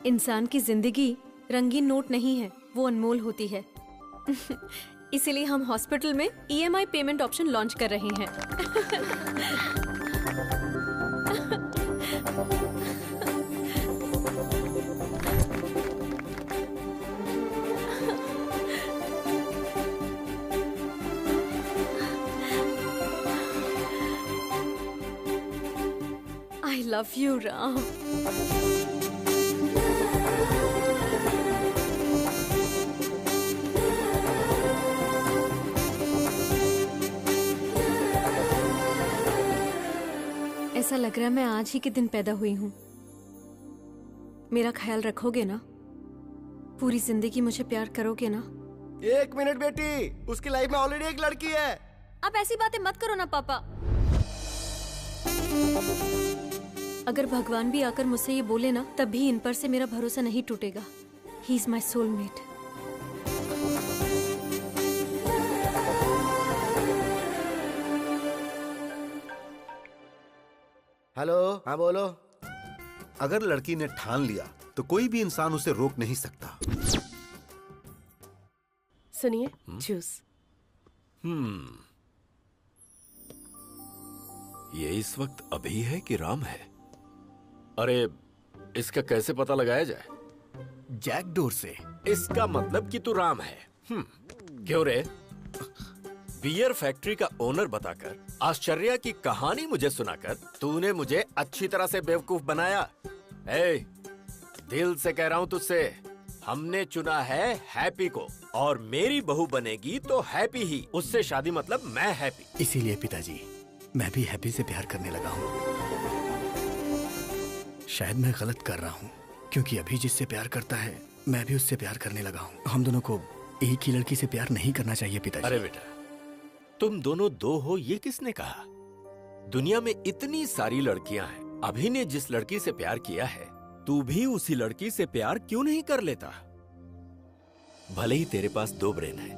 इंसान की जिंदगी रंगीन नोट नहीं है, वो अनमोल होती है। इसीलिए हम हॉस्पिटल में EMI पेमेंट ऑप्शन लॉन्च कर रहे हैं। I love you, Ram. ऐसा लग रहा है मैं आज ही के दिन पैदा हुई हूँ। मेरा ख्याल रखोगे ना? पूरी जिंदगी मुझे प्यार करोगे ना? 1 मिनट बेटी, उसकी लाइफ में ऑलरेडी एक लड़की है। आप ऐसी बातें मत करो ना पापा। अगर भगवान भी आकर मुझसे ये बोले ना, तब भी इन पर से मेरा भरोसा नहीं टूटेगा। He is my soulmate. Hello, हाँ बोलो। अगर लड़की ने ठान लिया तो कोई भी इंसान उसे रोक नहीं सकता। सुनिए, जूस। ये इस वक्त अभी है कि राम है? अरे इसका कैसे पता लगाया जाए? जैकडोर से। इसका मतलब कि तू राम है। क्यों रे? बियर फैक्ट्री का ओनर बताकर, आश्चर्य की कहानी मुझे सुनाकर तूने मुझे अच्छी तरह से बेवकूफ बनाया। ए, दिल से कह रहा हूँ तुझसे, हमने चुना है हैप्पी को, और मेरी बहू बनेगी तो हैप्पी ही। उससे शादी मतलब मैं हैप्पी। इसीलिए पिताजी, मैं भी हैप्पी से प्यार करने लगा हूँ। शायद मैं गलत कर रहा हूँ, क्योंकि अभी जिससे प्यार करता है मैं भी उससे प्यार करने लगा हूँ। हम दोनों को एक ही लड़की से प्यार नहीं करना चाहिए पिताजी। अरे बेटा, तुम दोनों दो हो ये किसने कहा? दुनिया में इतनी सारी लड़कियां हैं। अभी ने जिस लड़की से प्यार किया है, तू भी उसी लड़की से प्यार क्यों नहीं कर लेता? भले ही तेरे पास 2 ब्रेन है,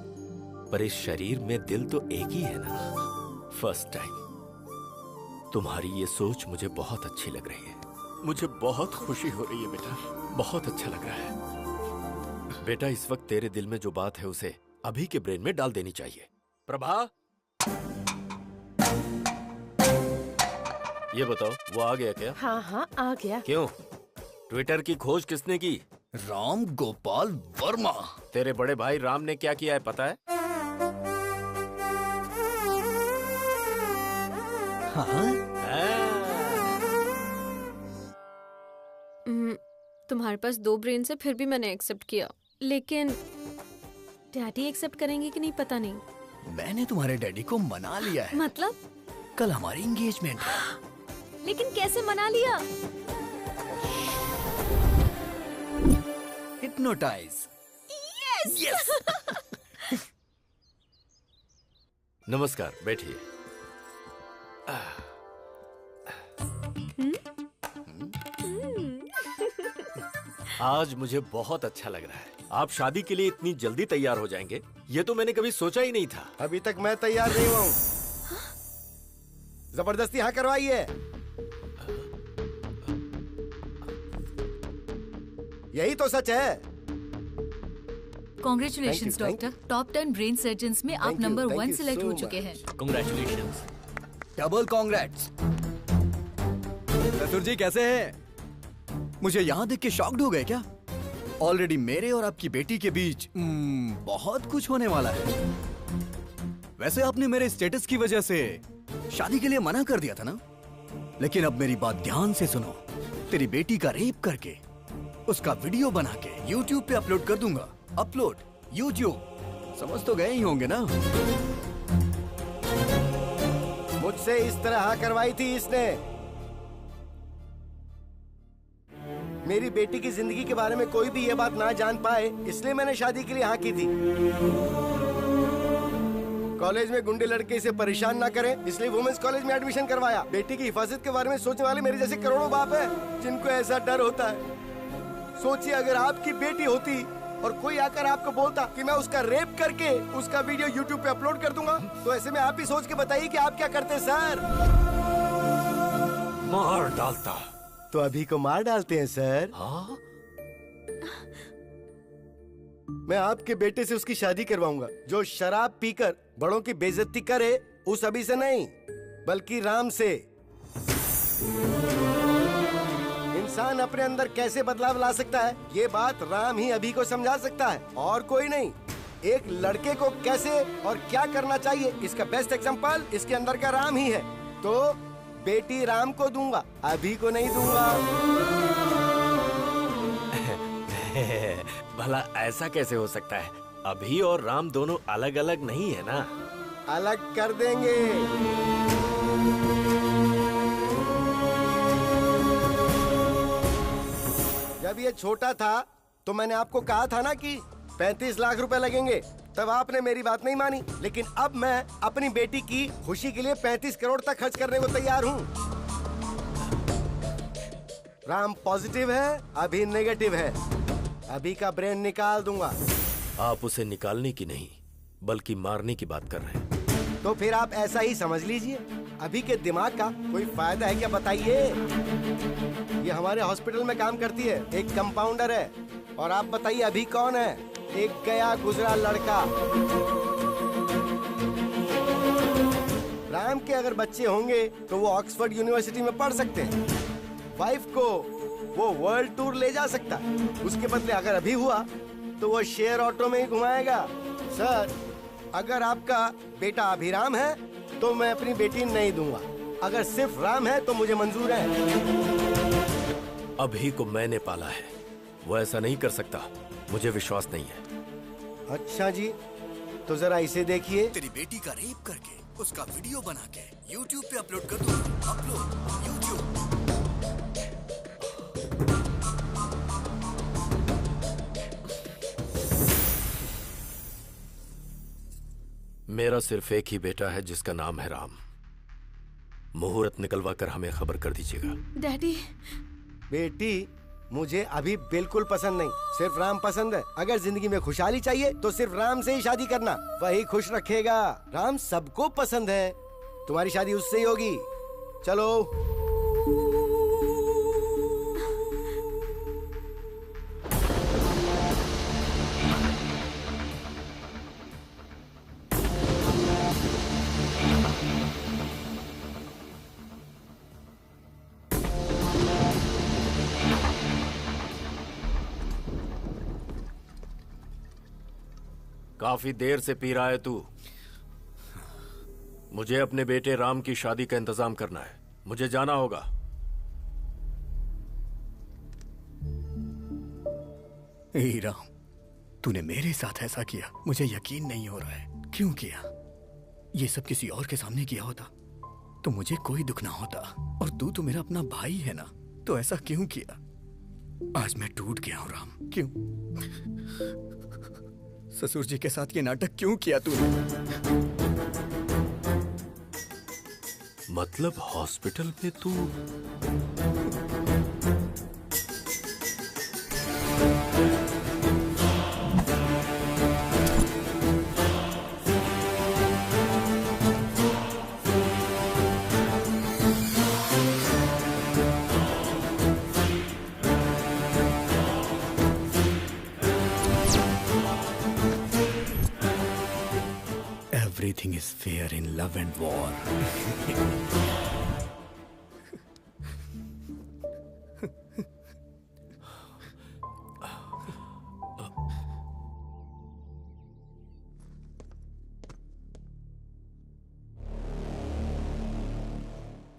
पर इस शरीर में दिल तो एक ही है ना। फर्स्ट टाइम तुम्हारी ये सोच मुझे बहुत अच्छी लग रही है। मुझे बहुत खुशी हो रही है बेटा, बहुत अच्छा लग रहा है। बेटा, इस वक्त तेरे दिल में जो बात है उसे अभी के ब्रेन में डाल देनी चाहिए। प्रभा, ये बताओ, वो आ गया क्या? हाँ हाँ, आ गया। क्यों? ट्विटर की खोज किसने की? राम गोपाल वर्मा। तेरे बड़े भाई राम ने क्या किया है पता है? हाँ? तुम्हारे पास 2 ब्रेन से फिर भी मैंने एक्सेप्ट किया, लेकिन डैडी एक्सेप्ट करेंगे कि नहीं पता नहीं। मैंने तुम्हारे डैडी को मना लिया है। मतलब? कल हमारी एंगेजमेंट है। लेकिन कैसे मना लिया? हिप्नोटाइज। यस। नमस्कार, बैठिए। आज मुझे बहुत अच्छा लग रहा है। आप शादी के लिए इतनी जल्दी तैयार हो जाएंगे, ये तो मैंने कभी सोचा ही नहीं था। अभी तक मैं तैयार नहीं हुआ हूँ। जबरदस्ती हाँ करवाइए। यही तो सच है। Congratulations doctor, top 10 brain surgeons में आप नंबर 1 सिलेक्ट हो चुके हैं। कांग्रेचुलेशंस। Double congrats. ससुर जी कैसे हैं? मुझे यहाँ देख के शॉक्ड हो गए क्या? ऑलरेडी मेरे और आपकी बेटी के बीच बहुत कुछ होने वाला है। वैसे आपने मेरे स्टेटस की वजह से शादी के लिए मना कर दिया था ना? लेकिन अब मेरी बात ध्यान से सुनो। तेरी बेटी का रेप करके उसका वीडियो बना के YouTube पे अपलोड कर दूंगा। Upload YouTube। समझ तो गए ही होंगे ना? मुझसे इस तरह हाँ करवाई थी इसने। मेरी बेटी की जिंदगी के बारे में कोई भी ये बात ना जान पाए, इसलिए मैंने शादी के लिए हाँ की थी। कॉलेज में गुंडे लड़के इसे परेशान ना करें, इसलिए वुमेन्स कॉलेज में एडमिशन करवाया। बेटी की हिफाजत के बारे में सोचने वाले मेरे जैसे करोड़ों बाप हैं, जिनको ऐसा डर होता है। सोचिए, अगर आपकी बेटी होती और कोई आकर आपको बोलता कि मैं उसका रेप करके उसका वीडियो YouTube पे अपलोड कर दूंगा, तो ऐसे में आप ही सोच के बताइए कि आप क्या करते सर? मार डालता। तो अभी को मार डालते हैं सर। हाँ? मैं आपके बेटे से उसकी शादी करवाऊंगा। जो शराब पीकर बड़ों की बेइज्जती करे, उस अभी से नहीं बल्कि राम से। इंसान अपने अंदर कैसे बदलाव ला सकता है, ये बात राम ही अभी को समझा सकता है, और कोई नहीं। एक लड़के को कैसे और क्या करना चाहिए, इसका बेस्ट एग्जांपल इसके अंदर का राम ही है। तो बेटी राम को दूंगा, अभी को नहीं दूंगा। भला ऐसा कैसे हो सकता है? अभी और राम दोनों अलग अलग नहीं है ना? अलग कर देंगे। जब ये छोटा था तो मैंने आपको कहा था ना कि 35 लाख रुपए लगेंगे, तब आपने मेरी बात नहीं मानी। लेकिन अब मैं अपनी बेटी की खुशी के लिए 35 करोड़ तक खर्च करने को तैयार हूँ। राम पॉजिटिव है, अभी नेगेटिव है। अभी का ब्रेन निकाल दूंगा। आप उसे निकालने की नहीं बल्कि मारने की बात कर रहे हैं। तो फिर आप ऐसा ही समझ लीजिए। अभी के दिमाग का कोई फायदा है क्या, बताइए? ये हमारे हॉस्पिटल में काम करती है, एक कंपाउंडर है। और आप बताइए अभी कौन है? एक गया गुजरा लड़का। राम के अगर बच्चे होंगे तो वो ऑक्सफोर्ड यूनिवर्सिटी में पढ़ सकते हैं। वाइफ को वो वर्ल्ड टूर ले जा सकता है। उसके बदले अगर अभी हुआ तो वो शेयर ऑटो में ही घुमाएगा। सर, अगर आपका बेटा अभिराम है तो मैं अपनी बेटी नहीं दूंगा। अगर सिर्फ राम है तो मुझे मंजूर है। अभी को मैंने पाला है, वो ऐसा नहीं कर सकता। मुझे विश्वास नहीं है। अच्छा जी, तो जरा इसे देखिए। तेरी बेटी का रेप करके उसका वीडियो बना के YouTube पे अपलोड कर दूंगा। Upload YouTube। मेरा सिर्फ एक ही बेटा है जिसका नाम है राम। मुहूर्त निकलवा कर हमें खबर कर दीजिएगा। डैडी। बेटी मुझे अभी बिल्कुल पसंद नहीं, सिर्फ राम पसंद है। अगर जिंदगी में खुशहाली चाहिए तो सिर्फ राम से ही शादी करना, वही खुश रखेगा। राम सबको पसंद है, तुम्हारी शादी उससे ही होगी। चलो। काफी देर से पी रहा है तू। मुझे अपने बेटे राम की शादी का इंतजाम करना है। मुझे जाना होगा। हे राम, तूने मेरे साथ ऐसा किया, मुझे यकीन नहीं हो रहा है। क्यों किया? ये सब किसी और के सामने किया होता तो मुझे कोई दुख ना होता। और तू तो मेरा अपना भाई है ना, तो ऐसा क्यों किया? आज मैं टूट गया हूं राम। क्यों? ससुर जी के साथ ये नाटक क्यों किया तूने? मतलब हॉस्पिटल में तू? Everything is fair in love and war.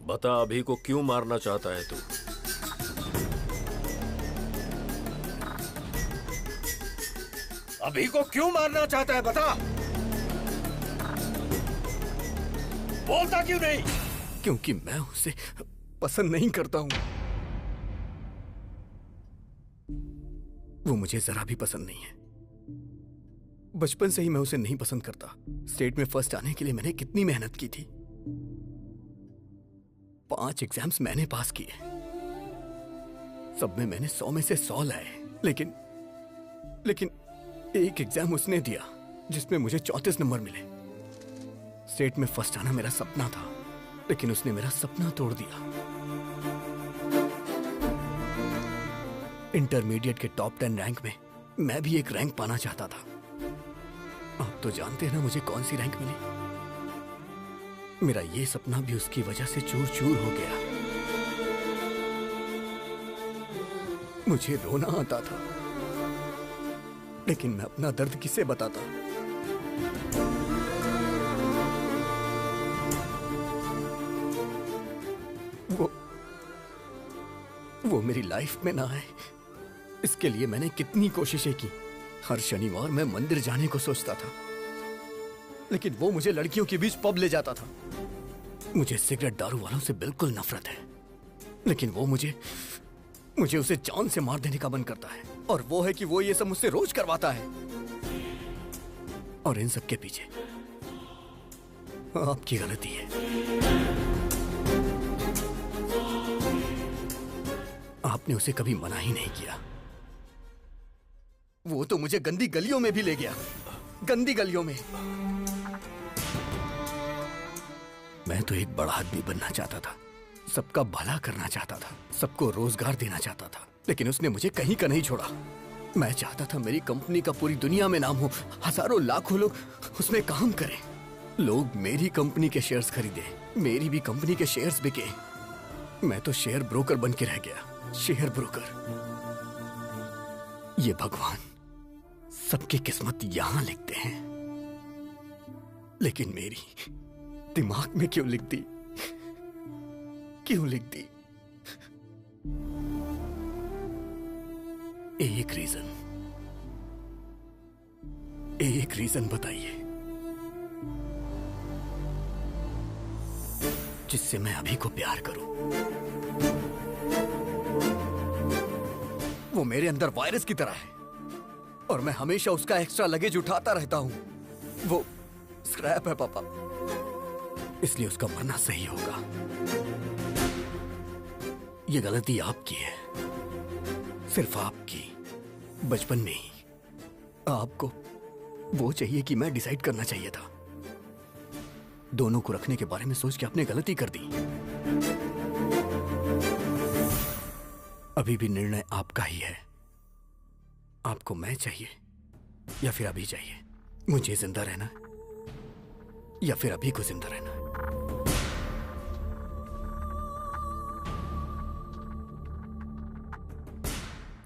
बता, अभी को क्यों मारना चाहता है तू? अभी को क्यों मारना चाहता है, बता। बोलता क्यों नहीं? क्योंकि मैं उसे पसंद नहीं करता हूं। वो मुझे जरा भी पसंद नहीं है। बचपन से ही मैं उसे नहीं पसंद करता। स्टेट में फर्स्ट आने के लिए मैंने कितनी मेहनत की थी। 5 एग्जाम्स मैंने पास किए, सब में मैंने 100 में से 100 लाए। लेकिन एक एग्जाम उसने दिया जिसमें मुझे 34 नंबर मिले। स्टेट में फर्स्ट आना मेरा सपना था, लेकिन उसने मेरा सपना तोड़ दिया। इंटरमीडिएट के टॉप 10 रैंक में मैं भी एक रैंक पाना चाहता था। आप तो जानते हैं ना मुझे कौन सी रैंक मिली। मेरा ये सपना भी उसकी वजह से चूर चूर हो गया। मुझे रोना आता था, लेकिन मैं अपना दर्द किसे बताता। वो मेरी लाइफ में ना आए, इसके लिए मैंने कितनी कोशिशें की। हर शनिवार मैं मंदिर जाने को सोचता था, लेकिन वो मुझे लड़कियों के बीच पब ले जाता था। मुझे सिगरेट दारू वालों से बिल्कुल नफरत है, लेकिन वो मुझे उसे जान से मार देने का मन करता है। और वो है कि वो ये सब मुझसे रोज करवाता है। और इन सब के पीछे आपकी गलती है। आपने उसे कभी मना ही नहीं किया। वो तो मुझे गंदी गलियों में भी ले गया, गंदी गलियों में। मैं तो एक बड़ा आदमी बनना चाहता था, सबका भला करना चाहता था, सबको रोजगार देना चाहता था, लेकिन उसने मुझे कहीं का नहीं छोड़ा। मैं चाहता था मेरी कंपनी का पूरी दुनिया में नाम हो, हजारों लाखों लोग उसमें काम करें, लोग मेरी कंपनी के शेयर्स खरीदे, मेरी भी कंपनी के शेयर्स बिके। मैं तो शेयर ब्रोकर बन के रह गया, शेयर ब्रोकर। ये भगवान सबकी किस्मत यहां लिखते हैं, लेकिन मेरी दिमाग में क्यों लिख दी, क्यों लिख दी? एक रीजन बताइए जिससे मैं अभी को प्यार करूं। वो मेरे अंदर वायरस की तरह है और मैं हमेशा उसका एक्स्ट्रा लगेज उठाता रहता हूं। वो स्क्रैप है पापा, इसलिए उसका मरना सही होगा। ये गलती आपकी है, सिर्फ आपकी। बचपन में ही आपको वो चाहिए कि मैं डिसाइड करना चाहिए था। दोनों को रखने के बारे में सोच के आपने गलती कर दी। अभी भी निर्णय आपका ही है। आपको मैं चाहिए या फिर अभी चाहिए? मुझे जिंदा रहना या फिर अभी को जिंदा रहना?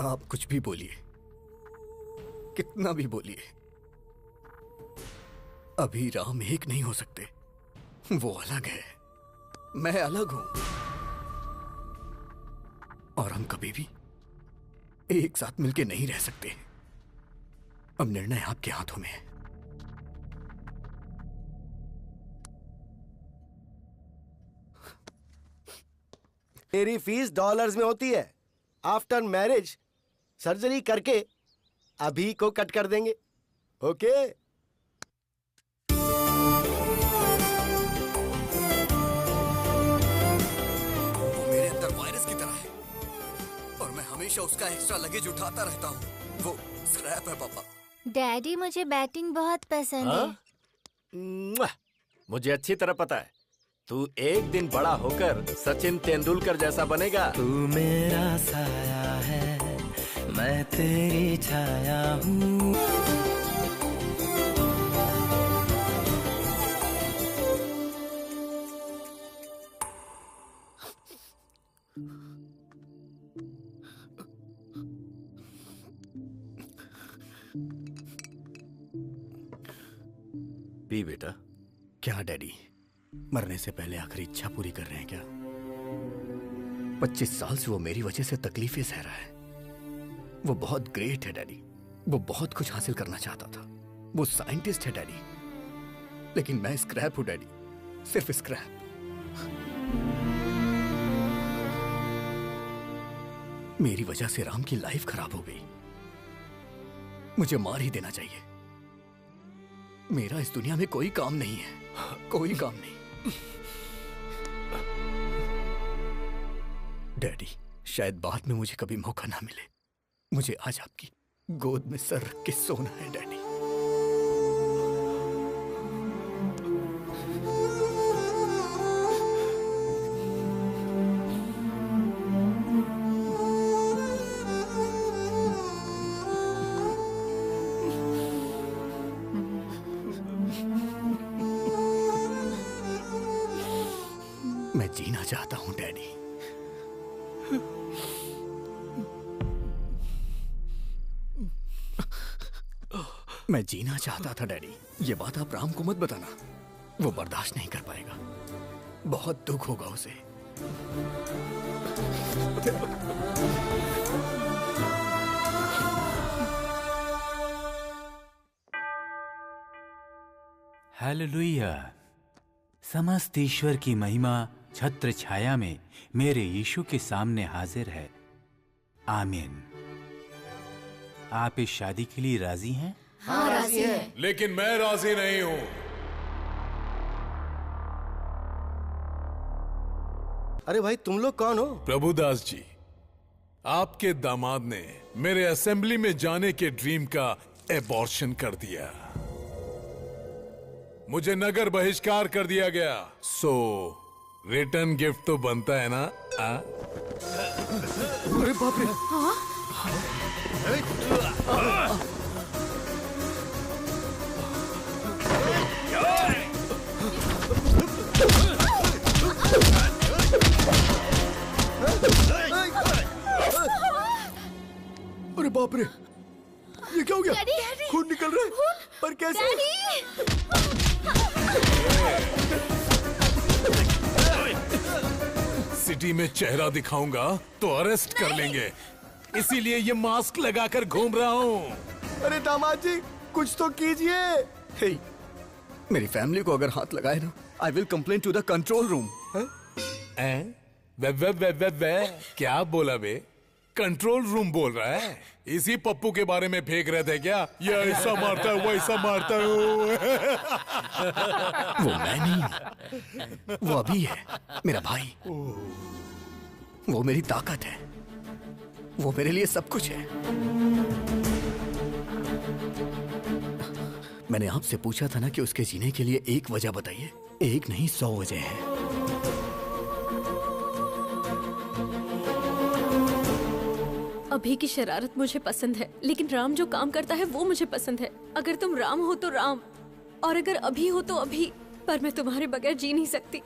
आप कुछ भी बोलिए, कितना भी बोलिए, अभी राम एक नहीं हो सकते। वो अलग है, मैं अलग हूं, और हम कभी भी एक साथ मिलके नहीं रह सकते। अब निर्णय आपके हाथों में है। मेरी फीस डॉलर्स में होती है। आफ्टर मैरिज सर्जरी करके अभी को कट कर देंगे। ओके? वो मेरे अंदर वायरस की तरह है और मैं हमेशा उसका एक्स्ट्रा लगेज उठाता रहता हूँ। वो स्क्रैप है पापा। डैडी, मुझे बैटिंग बहुत पसंद है। मुझे अच्छी तरह पता है तू एक दिन बड़ा होकर सचिन तेंदुलकर जैसा बनेगा। तू मेरा साया है, मैं तेरी छाया हूँ। पी बेटा। क्या डैडी, मरने से पहले आखिरी इच्छा पूरी कर रहे हैं क्या? 25 साल से वो मेरी वजह से तकलीफें सह रहा है। वो बहुत ग्रेट है डैडी, वो बहुत कुछ हासिल करना चाहता था। वो साइंटिस्ट है डैडी, लेकिन मैं स्क्रैप हूं डैडी, सिर्फ स्क्रैप। मेरी वजह से राम की लाइफ खराब हो गई। मुझे मार ही देना चाहिए। मेरा इस दुनिया में कोई काम नहीं है, कोई काम नहीं। डैडी, शायद बाद में मुझे कभी मौका ना मिले। मुझे आज आपकी गोद में सर रख के सोना है डैडी। मैं जीना चाहता हूं डैडी। मैं जीना चाहता था डैडी। ये बात आप राम को मत बताना, वो बर्दाश्त नहीं कर पाएगा, बहुत दुख होगा उसे। हालेलुया। समस्त ईश्वर की महिमा छत्र छाया में मेरे यीशु के सामने हाजिर है। आमीन। आप इस शादी के लिए राजी हैं? हाँ, राजी हैं। लेकिन मैं राजी नहीं हूं। अरे भाई, तुम लोग कौन हो? प्रभुदास जी, आपके दामाद ने मेरे असेंबली में जाने के ड्रीम का एबॉर्शन कर दिया। मुझे नगर बहिष्कार कर दिया गया। सो रिटर्न गिफ्ट तो बनता है ना? अरे बाप रे! अरे बाप रे, ये क्या हो गया? खून निकल रहा है, पर कैसे? सिटी में चेहरा दिखाऊंगा तो अरेस्ट कर लेंगे, इसीलिए ये मास्क लगाकर घूम रहा हूँ। अरे दामाद जी, कुछ तो कीजिए। हे, मेरी फैमिली को अगर हाथ लगाए ना, I will complain to the control room. क्या बोला बे? कंट्रोल रूम बोल रहा है? इसी पप्पू के बारे में फेंक रहे थे क्या? ये ऐसा मारता है, वैसा मारता है। वो मैं नहीं, वो अभी है, मेरा भाई। वो मेरी ताकत है, वो मेरे लिए सब कुछ है। मैंने आपसे पूछा था ना कि उसके जीने के लिए एक वजह बताइए। एक नहीं, 100 वजह है। अभी की शरारत मुझे पसंद है, लेकिन राम जो काम करता है वो मुझे पसंद है। अगर तुम राम हो तो राम, और अगर अभी हो तो अभी, पर मैं तुम्हारे बगैर जी नहीं सकती।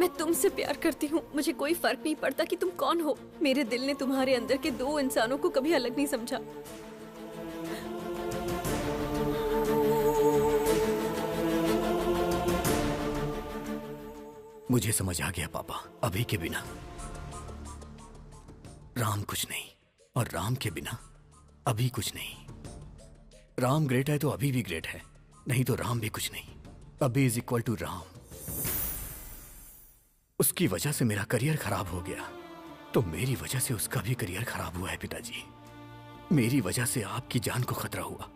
मैं तुमसे प्यार करती हूँ, मुझे कोई फर्क नहीं पड़ता कि तुम कौन हो। मेरे दिल ने तुम्हारे अंदर के 2 इंसानों को कभी अलग नहीं समझा। मुझे समझ आ गया पापा, अभी के बिना राम कुछ नहीं, और राम के बिना अभी कुछ नहीं। राम ग्रेट है तो अभी भी ग्रेट है, नहीं तो राम भी कुछ नहीं। अभी इज इक्वल टू राम। उसकी वजह से मेरा करियर खराब हो गया, तो मेरी वजह से उसका भी करियर खराब हुआ है पिताजी। मेरी वजह से आपकी जान को खतरा हुआ,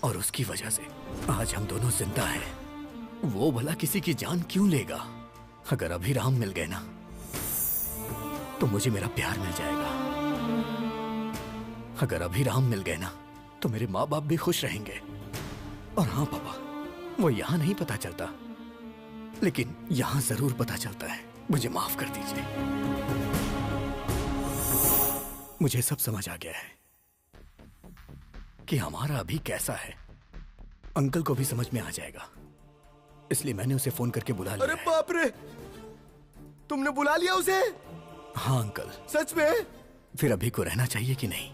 और उसकी वजह से आज हम दोनों जिंदा हैं। वो भला किसी की जान क्यों लेगा? अगर अभी राम मिल गए ना, तो मुझे मेरा प्यार मिल जाएगा। अगर अभी राम मिल गए ना, तो मेरे माँ बाप भी खुश रहेंगे। और हाँ पापा, वो यहाँ नहीं पता चलता, लेकिन यहाँ जरूर पता चलता है। मुझे माफ कर दीजिए। मुझे सब समझ आ गया है कि हमारा अभी कैसा है। अंकल को भी समझ में आ जाएगा, इसलिए मैंने उसे फोन करके बुला लिया। अरे बाप रे, तुमने बुला लिया उसे? हाँ अंकल। सच में? फिर अभी को रहना चाहिए कि नहीं,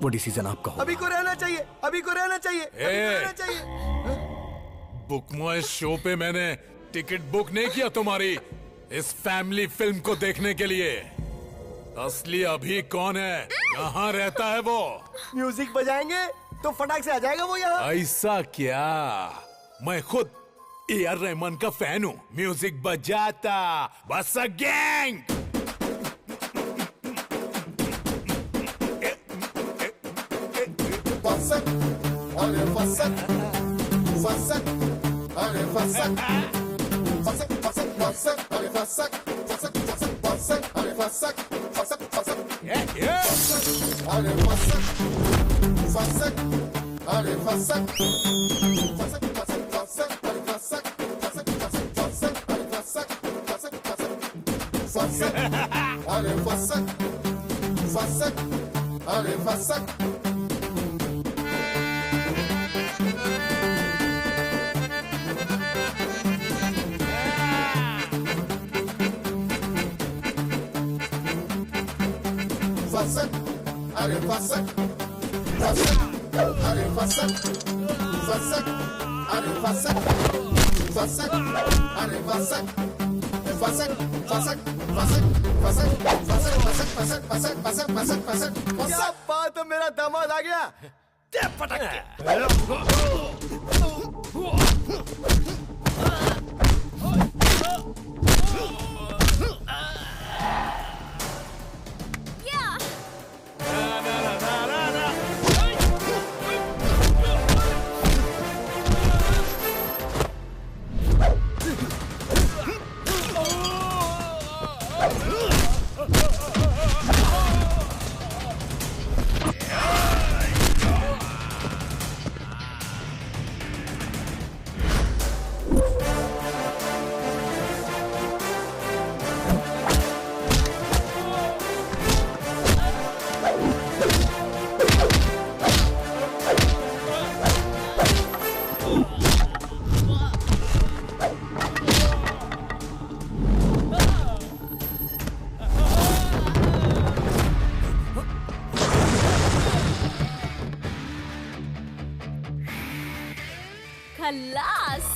वो डिसीजन आपका होगा। अभी को रहना चाहिए, अभी को रहना चाहिए, अभी को रहना चाहिए। बुक माय शो पे मैंने टिकट बुक नहीं किया तुम्हारी इस फैमिली फिल्म को देखने के लिए। असली अभी कौन है? कहाँ रहता है वो? म्यूजिक बजाएंगे तो फटाक से आ जाएगा वो यहाँ। ऐसा क्या? मैं खुद AR रहमान का फैन हूँ। म्यूजिक बजाता बस अ गैंग। फसक अरे फसक फसक अरे फसक फसक अरे फसक फसक अरे फसक फसक फसक फसक फसक फसक फसक फसक फसक फसक फसक फसक क्या बात है, मेरा दामाद आ गया। खल्लास।